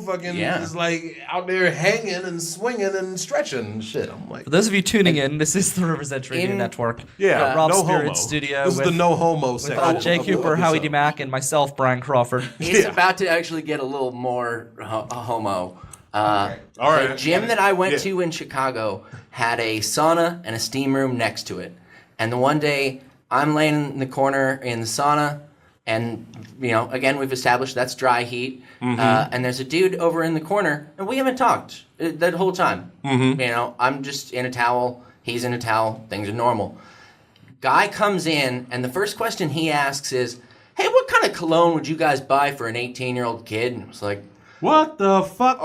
fucking is like out there hanging and swinging and stretching and shit. I'm like, For those of you tuning in, this is the Rivers Edge Radio Network. Rob no Speer homo. in studio. This is the no homo with section. Jay of the Cooper, Howie episode. DeMack, and myself, Brian Crawford. it's about to actually get a little more homo. All right. The gym that I went to in Chicago had a sauna and a steam room next to it. And the one day I'm laying in the corner in the sauna, and again we've established that's dry heat. And there's a dude over in the corner, and we haven't talked that whole time. I'm just in a towel, he's in a towel, things are normal. Guy comes in, and the first question he asks is, "Hey, what kind of cologne would you guys buy for an 18-year-old kid?" And I was like, What the fuck?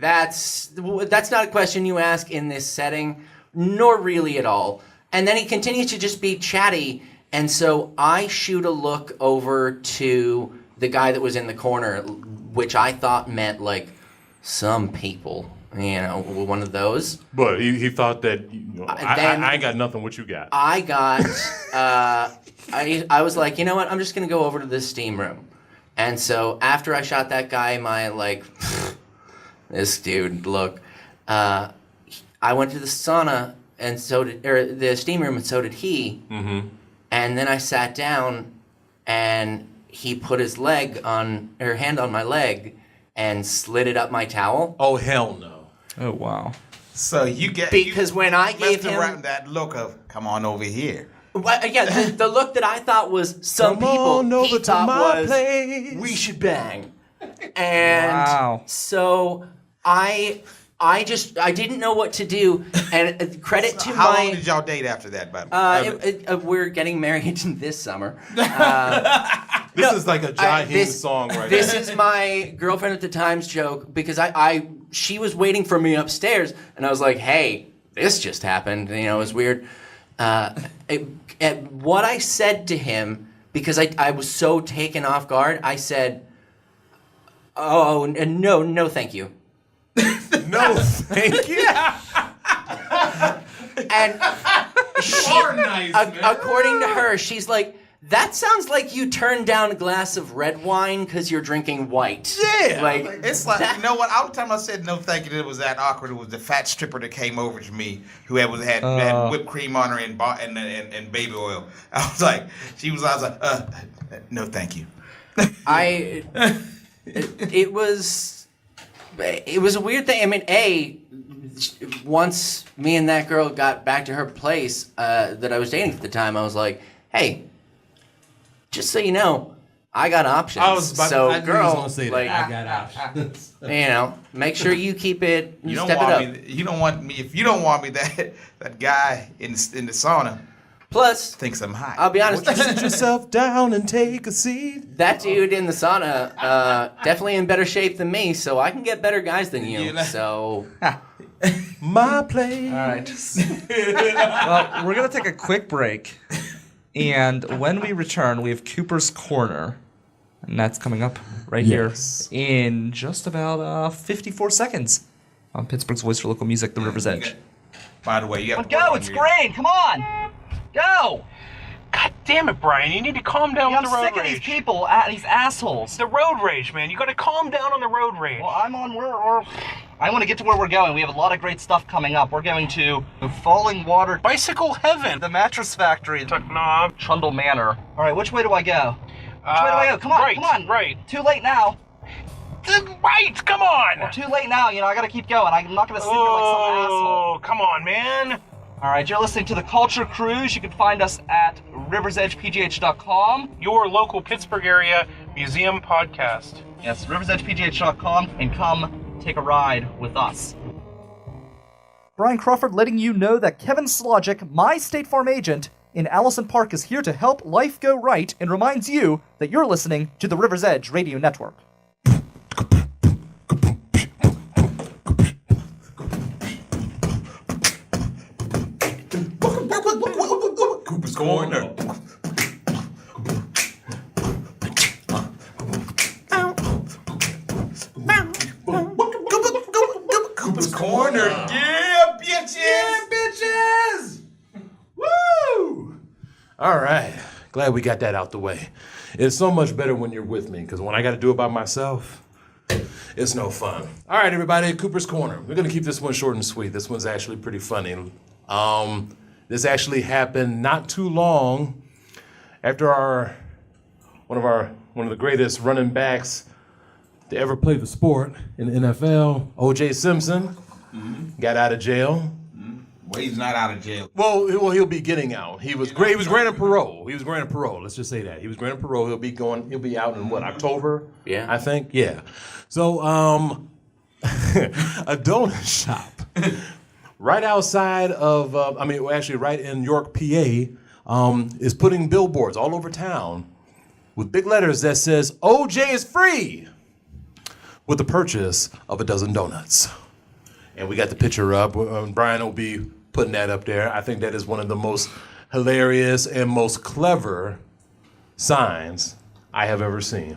that's not a question you ask in this setting, nor really at all. And then he continues to just be chatty, and so I shoot a look over to the guy that was in the corner, which I thought meant like some people, one of those. But he thought that I ain't got nothing. What you got? I got, I was like, you know what? I'm just gonna go over to this steam room. And so after I shot that guy my this dude look, I went to the sauna and the steam room, and so did he. Mm-hmm. And then I sat down, and he put his hand on my leg and slid it up my towel. Oh hell no! Oh, wow. So you get Because when I gave him around that look of "come on over here." the look that I thought was some Come people on over he to thought my was place. we should bang, and Wow. so I didn't know what to do, and credit to How my. long did y'all date after that, by the way? We're getting married this summer. This is like a Jaheim song right This now. is my girlfriend at the time's joke because she was waiting for me upstairs, and I was like, "Hey, this just happened." It was weird. What I said to him, because I was so taken off guard, I said, "Oh, no, thank you." No, thank you. And according to her, she's like, "That sounds like you turned down a glass of red wine because you're drinking white." Yeah. It's like, you know what? All the time I said no thank you, it was that awkward. It was the fat stripper that came over to me who had whipped cream on her and baby oil. I was like, no thank you. It was a weird thing. I mean, once me and that girl got back to her place that I was dating at the time, I was like, "Hey, just so you know, I got options." I was about so, I knew girl, he was gonna say like, that. I got options. make sure you keep it. You don't step want it up. me. You don't want me. If you don't want me, that guy in the sauna Plus, thinks I'm hot. I'll be honest. Sit yourself down and take a seat. That dude in the sauna, definitely in better shape than me, so I can get better guys than you. So, My place. All right. Well, we're going to take a quick break. And when we return, we have Cooper's Corner. And that's coming up right Yes. here in just about 54 seconds on Pittsburgh's Voice for Local Music, The River's Edge. By the way, you have to Go, work on it's your- green. Come on. Go. God damn it, Brian. You need to calm down I'm with the road sick of these rage. people, these assholes. The road rage, man. You gotta calm down on the road rage. Well, I want to get to where we're going. We have a lot of great stuff coming up. We're going to Falling Water, Bicycle heaven. the Mattress Factory, Tuck knob. Trundle Manor. All right, which way do I go? Which way do I go? Come on, right, come on. right. Too late now. Right, come on. Too late now. I gotta keep going. I'm not gonna sit here like some asshole. Oh, come on, man. All right, you're listening to the Culture Cruise. You can find us at riversedgepgh.com. Your local Pittsburgh area museum podcast. Yes, riversedgepgh.com, and come take a ride with us. Brian Crawford letting you know that Kevin Slogic, my State Farm agent in Allison Park, is here to help life go right and reminds you that you're listening to the River's Edge Radio Network. Cooper's Corner. Cooper's Corner. Yeah, bitches. Yeah, bitches! Woo! All right. Glad we got that out the way. It's so much better when you're with me, because when I got to do it by myself, it's no fun. All right, everybody, Cooper's Corner. We're going to keep this one short and sweet. This one's actually pretty funny. This actually happened not too long after one of the greatest running backs to ever play the sport in the NFL, O.J. Simpson, got out of jail. Well, he's not out of jail. Well, he'll be getting out. He was great. He was granted parole. He was granted parole. Let's just say that he was granted parole. He'll be out in what, October? Yeah. I think. Yeah. So, a donut shop right outside of, actually right in York, PA, is putting billboards all over town with big letters that says OJ is free with the purchase of a dozen donuts. And we got the picture up. Brian will be putting that up there. I think that is one of the most hilarious and most clever signs I have ever seen.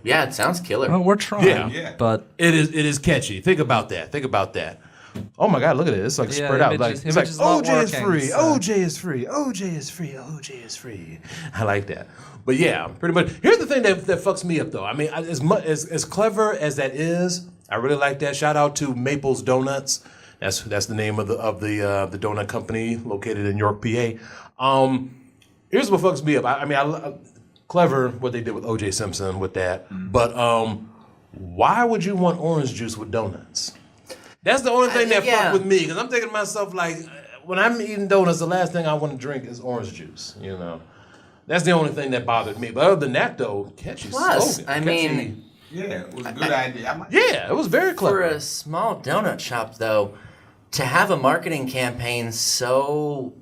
Yeah, it sounds killer. Well, we're trying, Yeah. but It is catchy. Think about that. Oh my God, look at it. It's like Yeah, spread out. images- It's like images not OJ is working, free. so- OJ is free. OJ is free. OJ is free. I like that. But yeah, pretty much. Here's the thing that fucks me up though. I mean, as clever as that is, I really like that. Shout out to Maple's Donuts. That's the name of the donut company located in York, PA. Here's what fucks me up. I clever what they did with O.J. Simpson with that. But why would you want orange juice with donuts? That's the only thing that fucked with me, because I'm thinking to myself, like, when I'm eating donuts, the last thing I want to drink is orange juice, That's the only thing that bothered me. But other than that, though, catchy Plus, slogan. I mean, Yeah, it was a good idea. Yeah, it was very clever. for a small donut shop, though, to have a marketing campaign so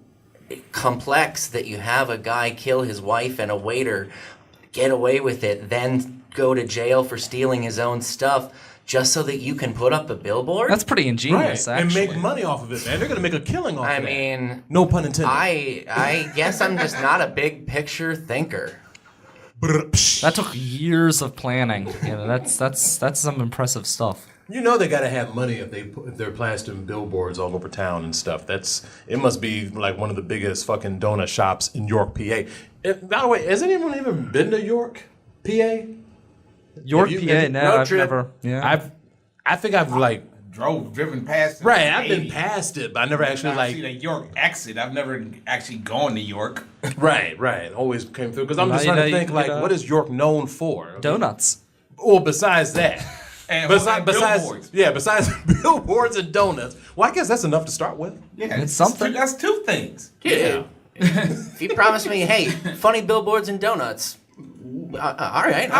complex that you have a guy kill his wife and a waiter, get away with it, then go to jail for stealing his own stuff, just so that you can put up a billboard? that's pretty ingenious, and actually. make money off of it, man. They're gonna make a killing off I of it. mean, No pun intended. I guess I'm just not a big picture thinker. That took years of planning. That's some impressive stuff. You know they gotta have money if they're plastering billboards all over town and stuff. It must be like one of the biggest fucking donut shops in York, PA. By the way, has anyone even been to York, PA? York, Have you- PA, have you- no, road I've trip? never. Yeah. I think I've Driven past it. right. I've been Maybe. past it, but I never actually I see like. the York exit. I've never actually gone to York. Right. Always came through because I'm just Now trying you to know think you like, could, what is York known for? Donuts. Well, besides that. And Besides billboards. besides billboards and donuts. Well, I guess that's enough to start with. Yeah, It's something. That's two things. Yeah. If you promise me, hey, funny billboards and donuts, all right.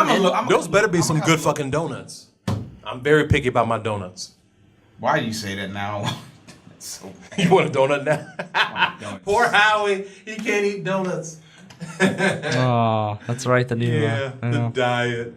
Those better be some good fucking donuts. I'm very picky about my donuts. Why do you say that now? That's so bad. You want a donut now? Donuts. Poor Howie. He can't eat donuts. Oh, that's right. The new. the diet.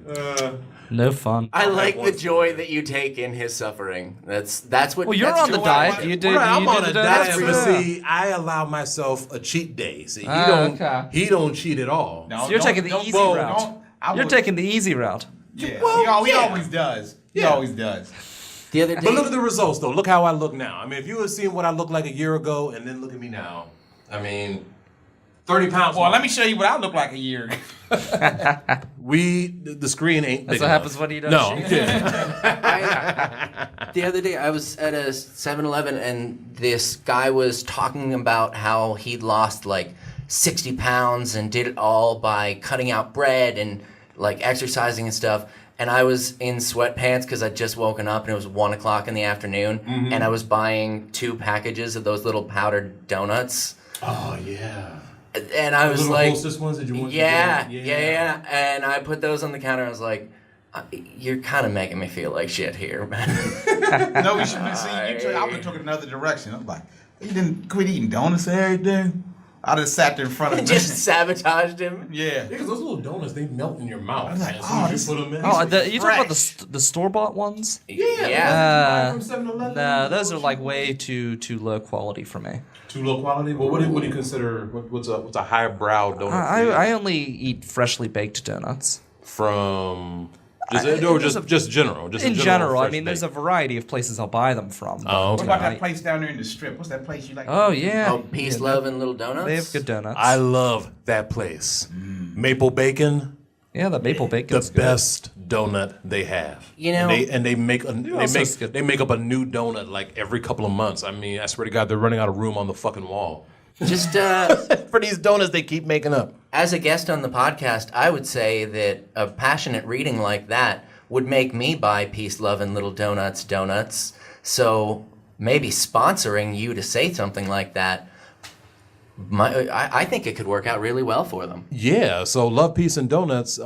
No fun. I like the joy that you take in his suffering. That's what. Well, you're that's on the joy. diet. You did. I'm you on did a the diet, donuts, but yeah. see, I allow myself a cheat day. See, Okay. he don't cheat at all. No, So you're taking the don't- easy don't- route. don't- I You're would- taking the easy route. Yeah, Well, he yeah. always does. He Yeah. always does. The other day, But look at the results, though. Look how I look now. I mean, if you had seen what I looked like a year ago, and then look at me now. I mean, 30 pounds. Well, let me show you what I look like a year ago. The screen ain't. That's big what enough. happens when you don't No, cheat. I'm kidding. the other day I was at a 7-Eleven and this guy was talking about how he'd lost like 60 pounds and did it all by cutting out bread and like exercising and stuff. And I was in sweatpants because I'd just woken up and it was 1 o'clock in the afternoon. And I was buying 2 packages of those little powdered donuts. Oh yeah. And I was little like, Hostess ones that you want yeah. to get? And I put those on the counter. I was like, you're kind of making me feel like shit here, man. No, we should see. I would have took it another direction. I'm like, you didn't quit eating donuts and everything. I just sat there in front of him. Just sabotaged him. Yeah. Because those little donuts, they melt in your mouth. was like, as soon as oh, you put them in. Oh, you talking about fresh. the store-bought ones? Yeah. From 7-Eleven. No, those are like way too low quality for me. Too low quality. Well, what do you consider? What's a highbrow donut? I only eat freshly baked donuts. From just general. Just In general, I fresh mean, there's a baked. variety of places I'll buy them from. Oh, What okay. about that place down there in the Strip? What's that place you like? Oh yeah. Oh, Peace, Love, and Little Donuts? They have good donuts. I love that place. Maple bacon, yeah, the maple the bacon's good. best donut they have. You know- they make also skip- they make up a new donut like every couple of months. I mean, I swear to God, they're running out of room on the fucking wall Just for these donuts they keep making up. as a guest on the podcast, I would say that a passionate reading like that would make me buy Peace, Love, and Little Donuts. So maybe sponsoring you to say something like that, I think it could work out really well for them. Yeah, so Love, Peace, and Donuts.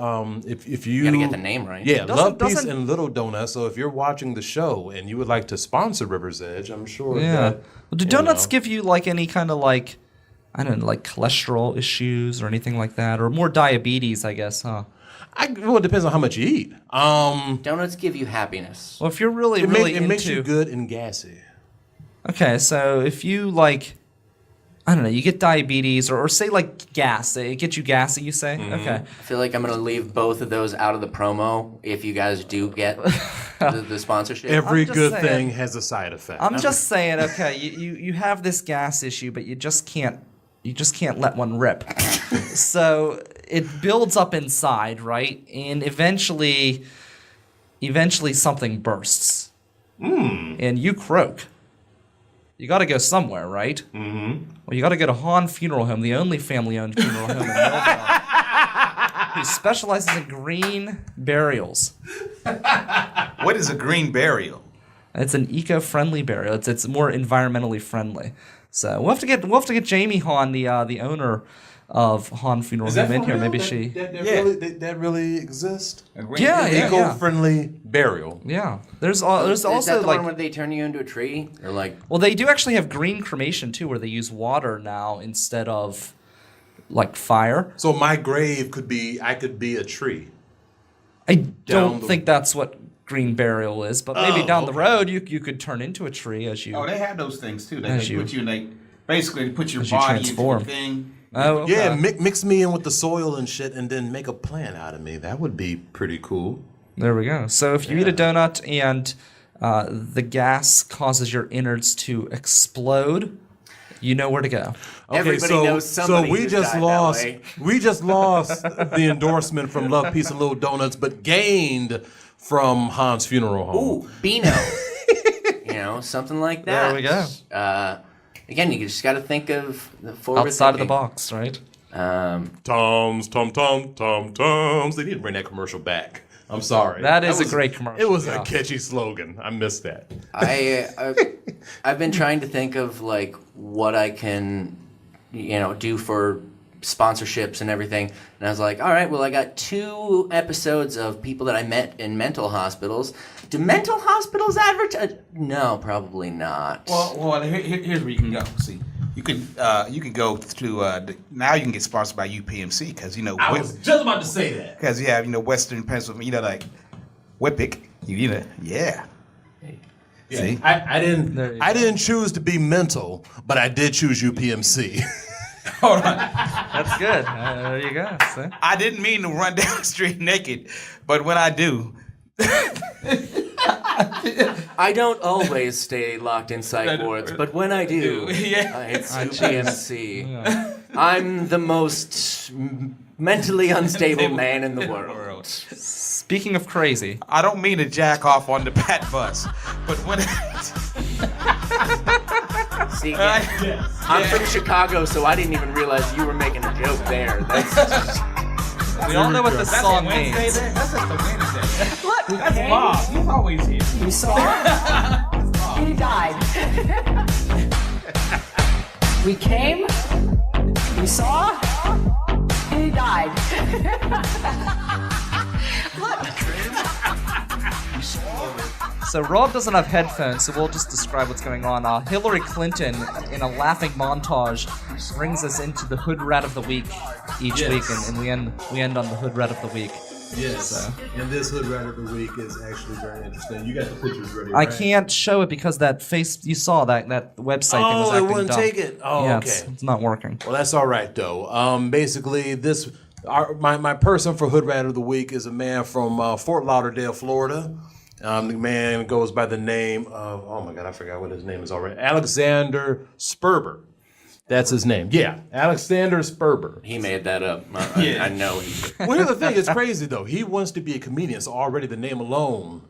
If you Gotta get the name right. Yeah, Love, Peace, doesn't- and Little Donuts. So if you're watching the show and you would like to sponsor River's Edge, I'm sure. Yeah. That, Well, do you donuts know. give you like any kind of like, I don't know, like cholesterol issues or anything like that, or more diabetes, I guess, huh? Well, it depends on how much you eat. Donuts give you happiness. Well, if you're really It really makes into you good and gassy. Okay, so if you like, I don't know, you get diabetes or say like gas, it gets you gassy, you say? Okay. I feel like I'm going to leave both of those out of the promo if you guys do get the sponsorship. Every just good saying. thing has a side effect. I'm just saying, okay, you have this gas issue, but you just can't let one rip. So it builds up inside, right? And eventually something bursts. And you croak. You got to go somewhere, right? Mm-hmm. Well, you got to go to Hahn Funeral Home, the only family-owned funeral home in Millville, who specializes in green burials. What is a green burial? It's an eco-friendly burial. It's more environmentally friendly. So we'll have to get Jamie Hahn, the owner of Hahn Funeral Home, in here. Maybe she. That really exists. A green Yeah, yeah. Eco-friendly burial. Yeah. There's Is also that the like. one where they turn you into a tree? Or like, Well, they do actually have green cremation too, where they use water now instead of like fire. So my grave could be a tree. I Down don't the- think that's what green burial is, but maybe Oh, down the okay. road you could turn into a tree as you. Oh, they have those things too. They As you- put you in basically put your as you body into transform. the thing. Oh, okay. Yeah, mix me in with the soil and shit, and then make a plant out of me. That would be pretty cool. There we go. So if you eat a donut and the gas causes your innards to explode, you know where to go. Everybody knows somebody we who's just died that lost. way. We just lost the endorsement from Love, Peace, and Little Donuts, but gained from Han's Funeral Home. ooh, Beano. Something like that. There we go. Again, you just got to think of the forward Outside of the thinking. box, right? Toms, tom, tom, tom, toms. They need to bring that commercial back. I'm sorry. That is a was- great commercial. It was yeah. a catchy slogan. I missed that. I've been trying to think of like what I can, do for sponsorships and everything. And I was like, all right, well, I got 2 episodes of people that I met in mental hospitals. Do mental hospitals advertise? No, probably not. Well, here's where you can go. See, you can go to now you can get sponsored by UPMC because I was just about to say that. because you have Western Pennsylvania, like Whippick, yeah. See, I There you didn't choose to be mental, but I did choose UPMC. hold on. That's good. There you go. See? I didn't mean to run down the street naked, but when I do, I don't always stay locked in psych wards, but when I do, it's UPMC. I'm the most mentally unstable man in the world. Speaking of crazy, I don't mean to jack off on the pat bus, but when See, I'm from Chicago, so I didn't even realize you were making a joke there. We all know what this song means. That's just a Wednesday. Look, That's Bob. He's always here. you saw? He died. We came, we saw, and he died. So Rob doesn't have headphones, so we'll just describe what's going on. Hillary Clinton, in a laughing montage, brings us into the Hood Rat of the Week each week, and we end on the Hood Rat of the Week. Yes. So. And this Hood Rat of the Week is actually very interesting. You got the pictures ready, I right? can't show it because that you saw that website thing was Oh, acting it wouldn't dumb. take it? Oh, Yeah, okay. it's not working. Well, that's all right, though. Basically, my person for Hood Rat of the Week is a man from Fort Lauderdale, Florida. The man goes by the name of, oh my God, I forgot what his name is already. Alexander Sperber. That's his name. Yeah, Alexander Sperber. He made that up. I know he did. Well, here's the thing. It's crazy, though. He wants to be a comedian, so already the name alone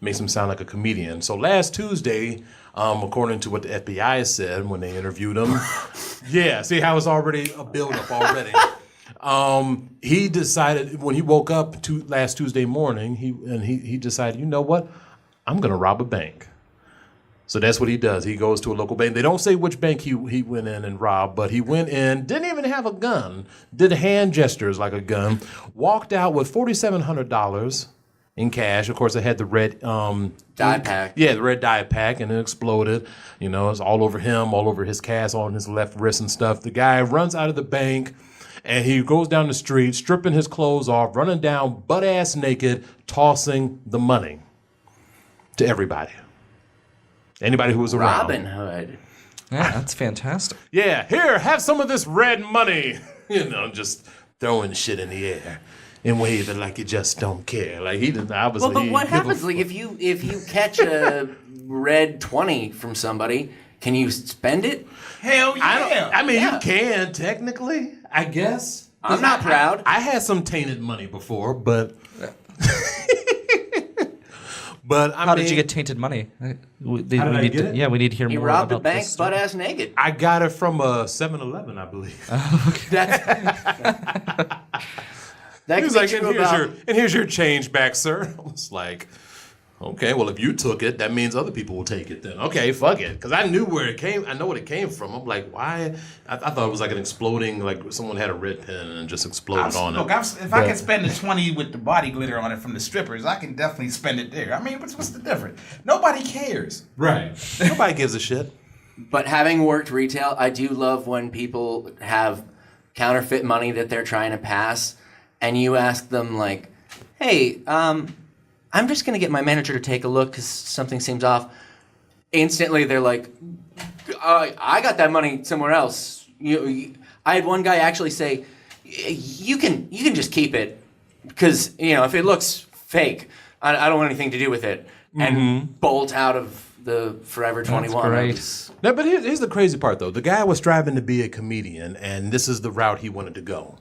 makes him sound like a comedian. So last Tuesday, according to what the FBI said when they interviewed him, yeah, see how it's already a buildup already. He decided when he woke up last Tuesday morning, he decided, you know what? I'm going to rob a bank. So that's what he does. He goes to a local bank. They don't say which bank he went in and robbed, but he went in, didn't even have a gun, did hand gestures like a gun, walked out with $4,700 in cash. Of course, it had the red Dye pack. Yeah, the red dye pack, and it exploded. You know, it's all over him, all over his cast, on his left wrist and stuff. The guy runs out of the bank, and he goes down the street, stripping his clothes off, running down butt-ass naked, tossing the money to everybody. Anybody who was around. Robin Hood. Yeah, that's fantastic. Yeah, here, have some of this red money. You know, just throwing shit in the air and waving like you just don't care. Like he didn't obviously. Well, but what happens? Like if you catch a red 20 from somebody, can you spend it? Hell yeah. I mean, you can technically, I guess. I'm not proud. I had some tainted money before, but. But How did you get tainted money? We need to, yeah, we need to hear He more robbed a about bank this. butt ass naked. I got it from a 7-Eleven, I believe. That He could was be like, true about. here's your change back, sir. I was like, okay, well, if you took it, that means other people will take it then. Okay, fuck it. Because I knew where it came. I know what it came from. I'm like, why? I thought it was like an exploding, like someone had a red pen and just exploded on Look, it. if I can spend the 20 with the body glitter on it from the strippers, I can definitely spend it there. I mean, what's the difference? Nobody cares. Right. Nobody gives a shit. But having worked retail, I do love when people have counterfeit money that they're trying to pass, and you ask them like, "Hey, I'm just gonna get my manager to take a look because something seems off." Instantly, they're like, "I got that money somewhere else." I had one guy actually say, "You can just keep it because if it looks fake, I don't want anything to do with it," and bolt out of the Forever 21. That's great. No, but here's the crazy part, though. The guy was striving to be a comedian, and this is the route he wanted to go.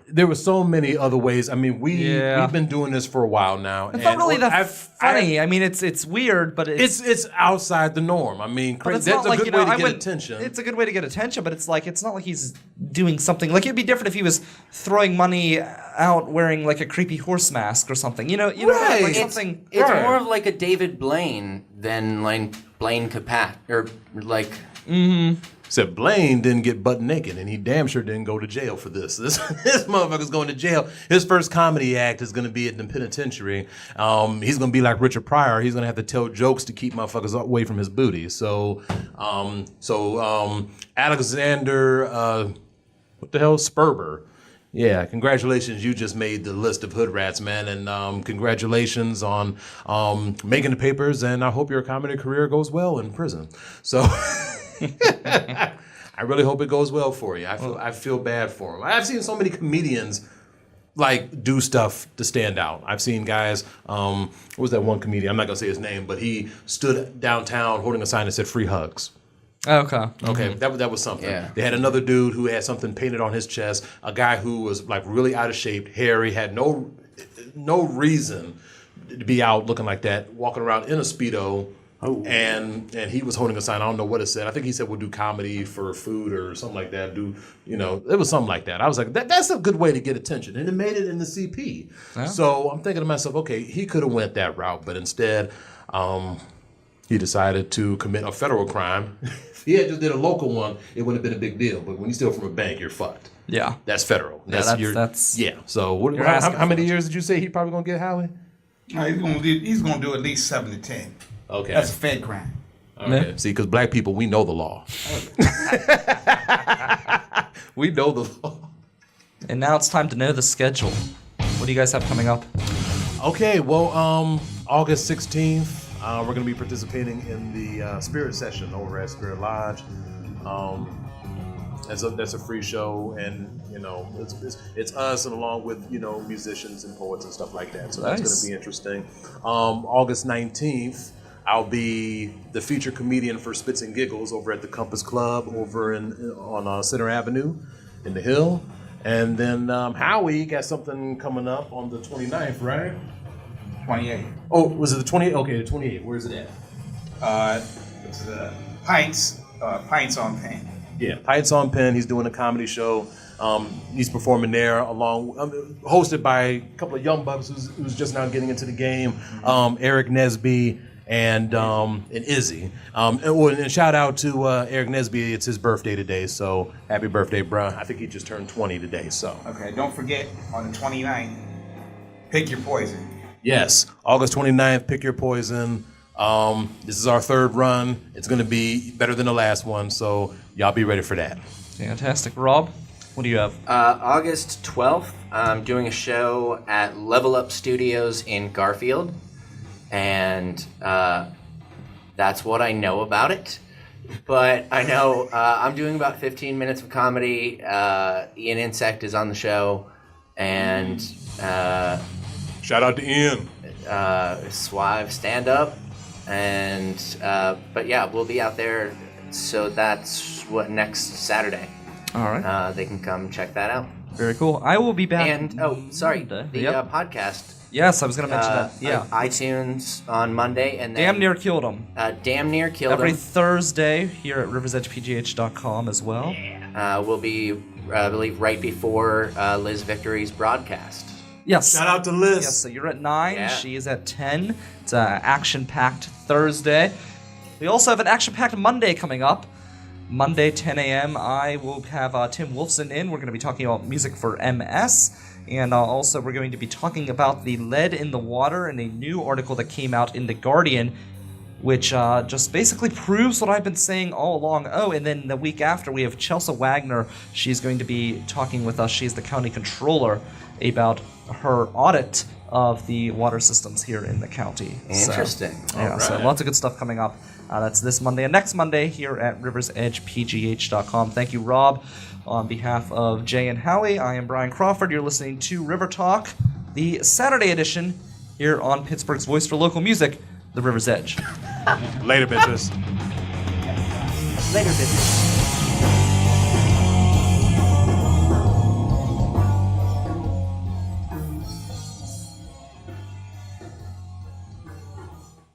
There were so many other ways. I mean, we've been doing this for a while now. It's not really that funny. I mean, it's weird, but it's outside the norm. I mean, but it's that's not a like, good way to get attention. It's a good way to get attention, but it's like it's not like he's doing something. Like it'd be different if he was throwing money out wearing like a creepy horse mask or something. You know, Right. like something. It's Right. more of like a David Blaine than like Blaine Capat or like. Except Blaine didn't get butt naked, and he damn sure didn't go to jail for this. This motherfucker's going to jail. His first comedy act is going to be at the penitentiary. He's going to be like Richard Pryor. He's going to have to tell jokes to keep motherfuckers away from his booty. So Alexander, what the hell, Sperber. Yeah, congratulations. You just made the list of hood rats, man. And congratulations on making the papers. And I hope your comedy career goes well in prison. So... I really hope it goes well for you. I feel bad for him. I've seen so many comedians like do stuff to stand out. I've seen guys. What was that one comedian? I'm not gonna say his name, but he stood downtown holding a sign that said "Free Hugs." Okay. Okay, that was something. Yeah. They had another dude who had something painted on his chest. A guy who was like really out of shape, hairy, had no reason to be out looking like that, walking around in a Speedo. And he was holding a sign. I don't know what it said. I think he said we'll do comedy for food or something like that. It was something like that. I was like, that's a good way to get attention, and it made it in the CP. Yeah. So I'm thinking to myself, okay, he could have went that route, but instead, he decided to commit a federal crime. If he had just did a local one, it wouldn't have been a big deal. But when you steal from a bank, you're fucked. Yeah, that's federal. Yeah. So how many years did you say he's probably gonna get, Howie? He's gonna do at least 7 to 10. Okay, that's a Fed crime. Okay. See, because black people, we know the law. We know the law. And now it's time to know the schedule. What do you guys have coming up? Okay, well, August 16th, we're going to be participating in the Spirit Session over at Spirit Lodge. That's a free show, and it's us, and along with musicians and poets and stuff like that. So that's going to be interesting. August 19th. I'll be the featured comedian for Spits and Giggles over at the Compass Club over on Center Avenue in the Hill. And then Howie got something coming up on the 29th, right? 28th. Oh, was it the 28th? Okay, the 28th. Where is it at? It's Pints on Pen. Yeah, Pints on Pen. He's doing a comedy show. He's performing there hosted by a couple of young bucks who's just now getting into the game. Eric Nesby and Izzy. And shout out to Eric Nesby. It's his birthday today, so happy birthday, bruh. I think he just turned 20 today, so. Okay, don't forget, on the 29th, Pick Your Poison. Yes, August 29th, Pick Your Poison. This is our third run. It's going to be better than the last one, so y'all be ready for that. Fantastic. Rob, what do you have? August 12th, I'm doing a show at Level Up Studios in Garfield. And that's what I know about it. But I know I'm doing about 15 minutes of comedy. Ian Insect is on the show. And shout out to Ian. Swive stand-up. And but yeah, we'll be out there. So that's next Saturday. All right. They can come check that out. Very cool. I will be back. And the podcast. Yes, I was going to mention that. Yeah. iTunes on Monday, and then Damn Near Killed 'Em. Damn Near Killed 'Em. Every Thursday here at riversedgepgh.com as well. We'll be, I believe, right before Liz Victory's broadcast. Yes. Shout out to Liz. Yes, so you're at 9. Yeah. She is at 10. It's an action-packed Thursday. We also have an action-packed Monday coming up. Monday, 10 a.m., I will have Tim Wolfson in. We're going to be talking about music for MS. And also we're going to be talking about the lead in the water in a new article that came out in The Guardian, which just basically proves what I've been saying all along. Oh, and then the week after we have Chelsea Wagner. She's going to be talking with us. She's the county controller about her audit of the water systems here in the county. Interesting. So, yeah, so lots of good stuff coming up. That's this Monday and next Monday here at riversedgepgh.com. Thank you, Rob. On behalf of Jay and Howie, I am Brian Crawford. You're listening to River Talk, the Saturday edition here on Pittsburgh's Voice for Local Music, the River's Edge. Later, bitches. Later, bitches.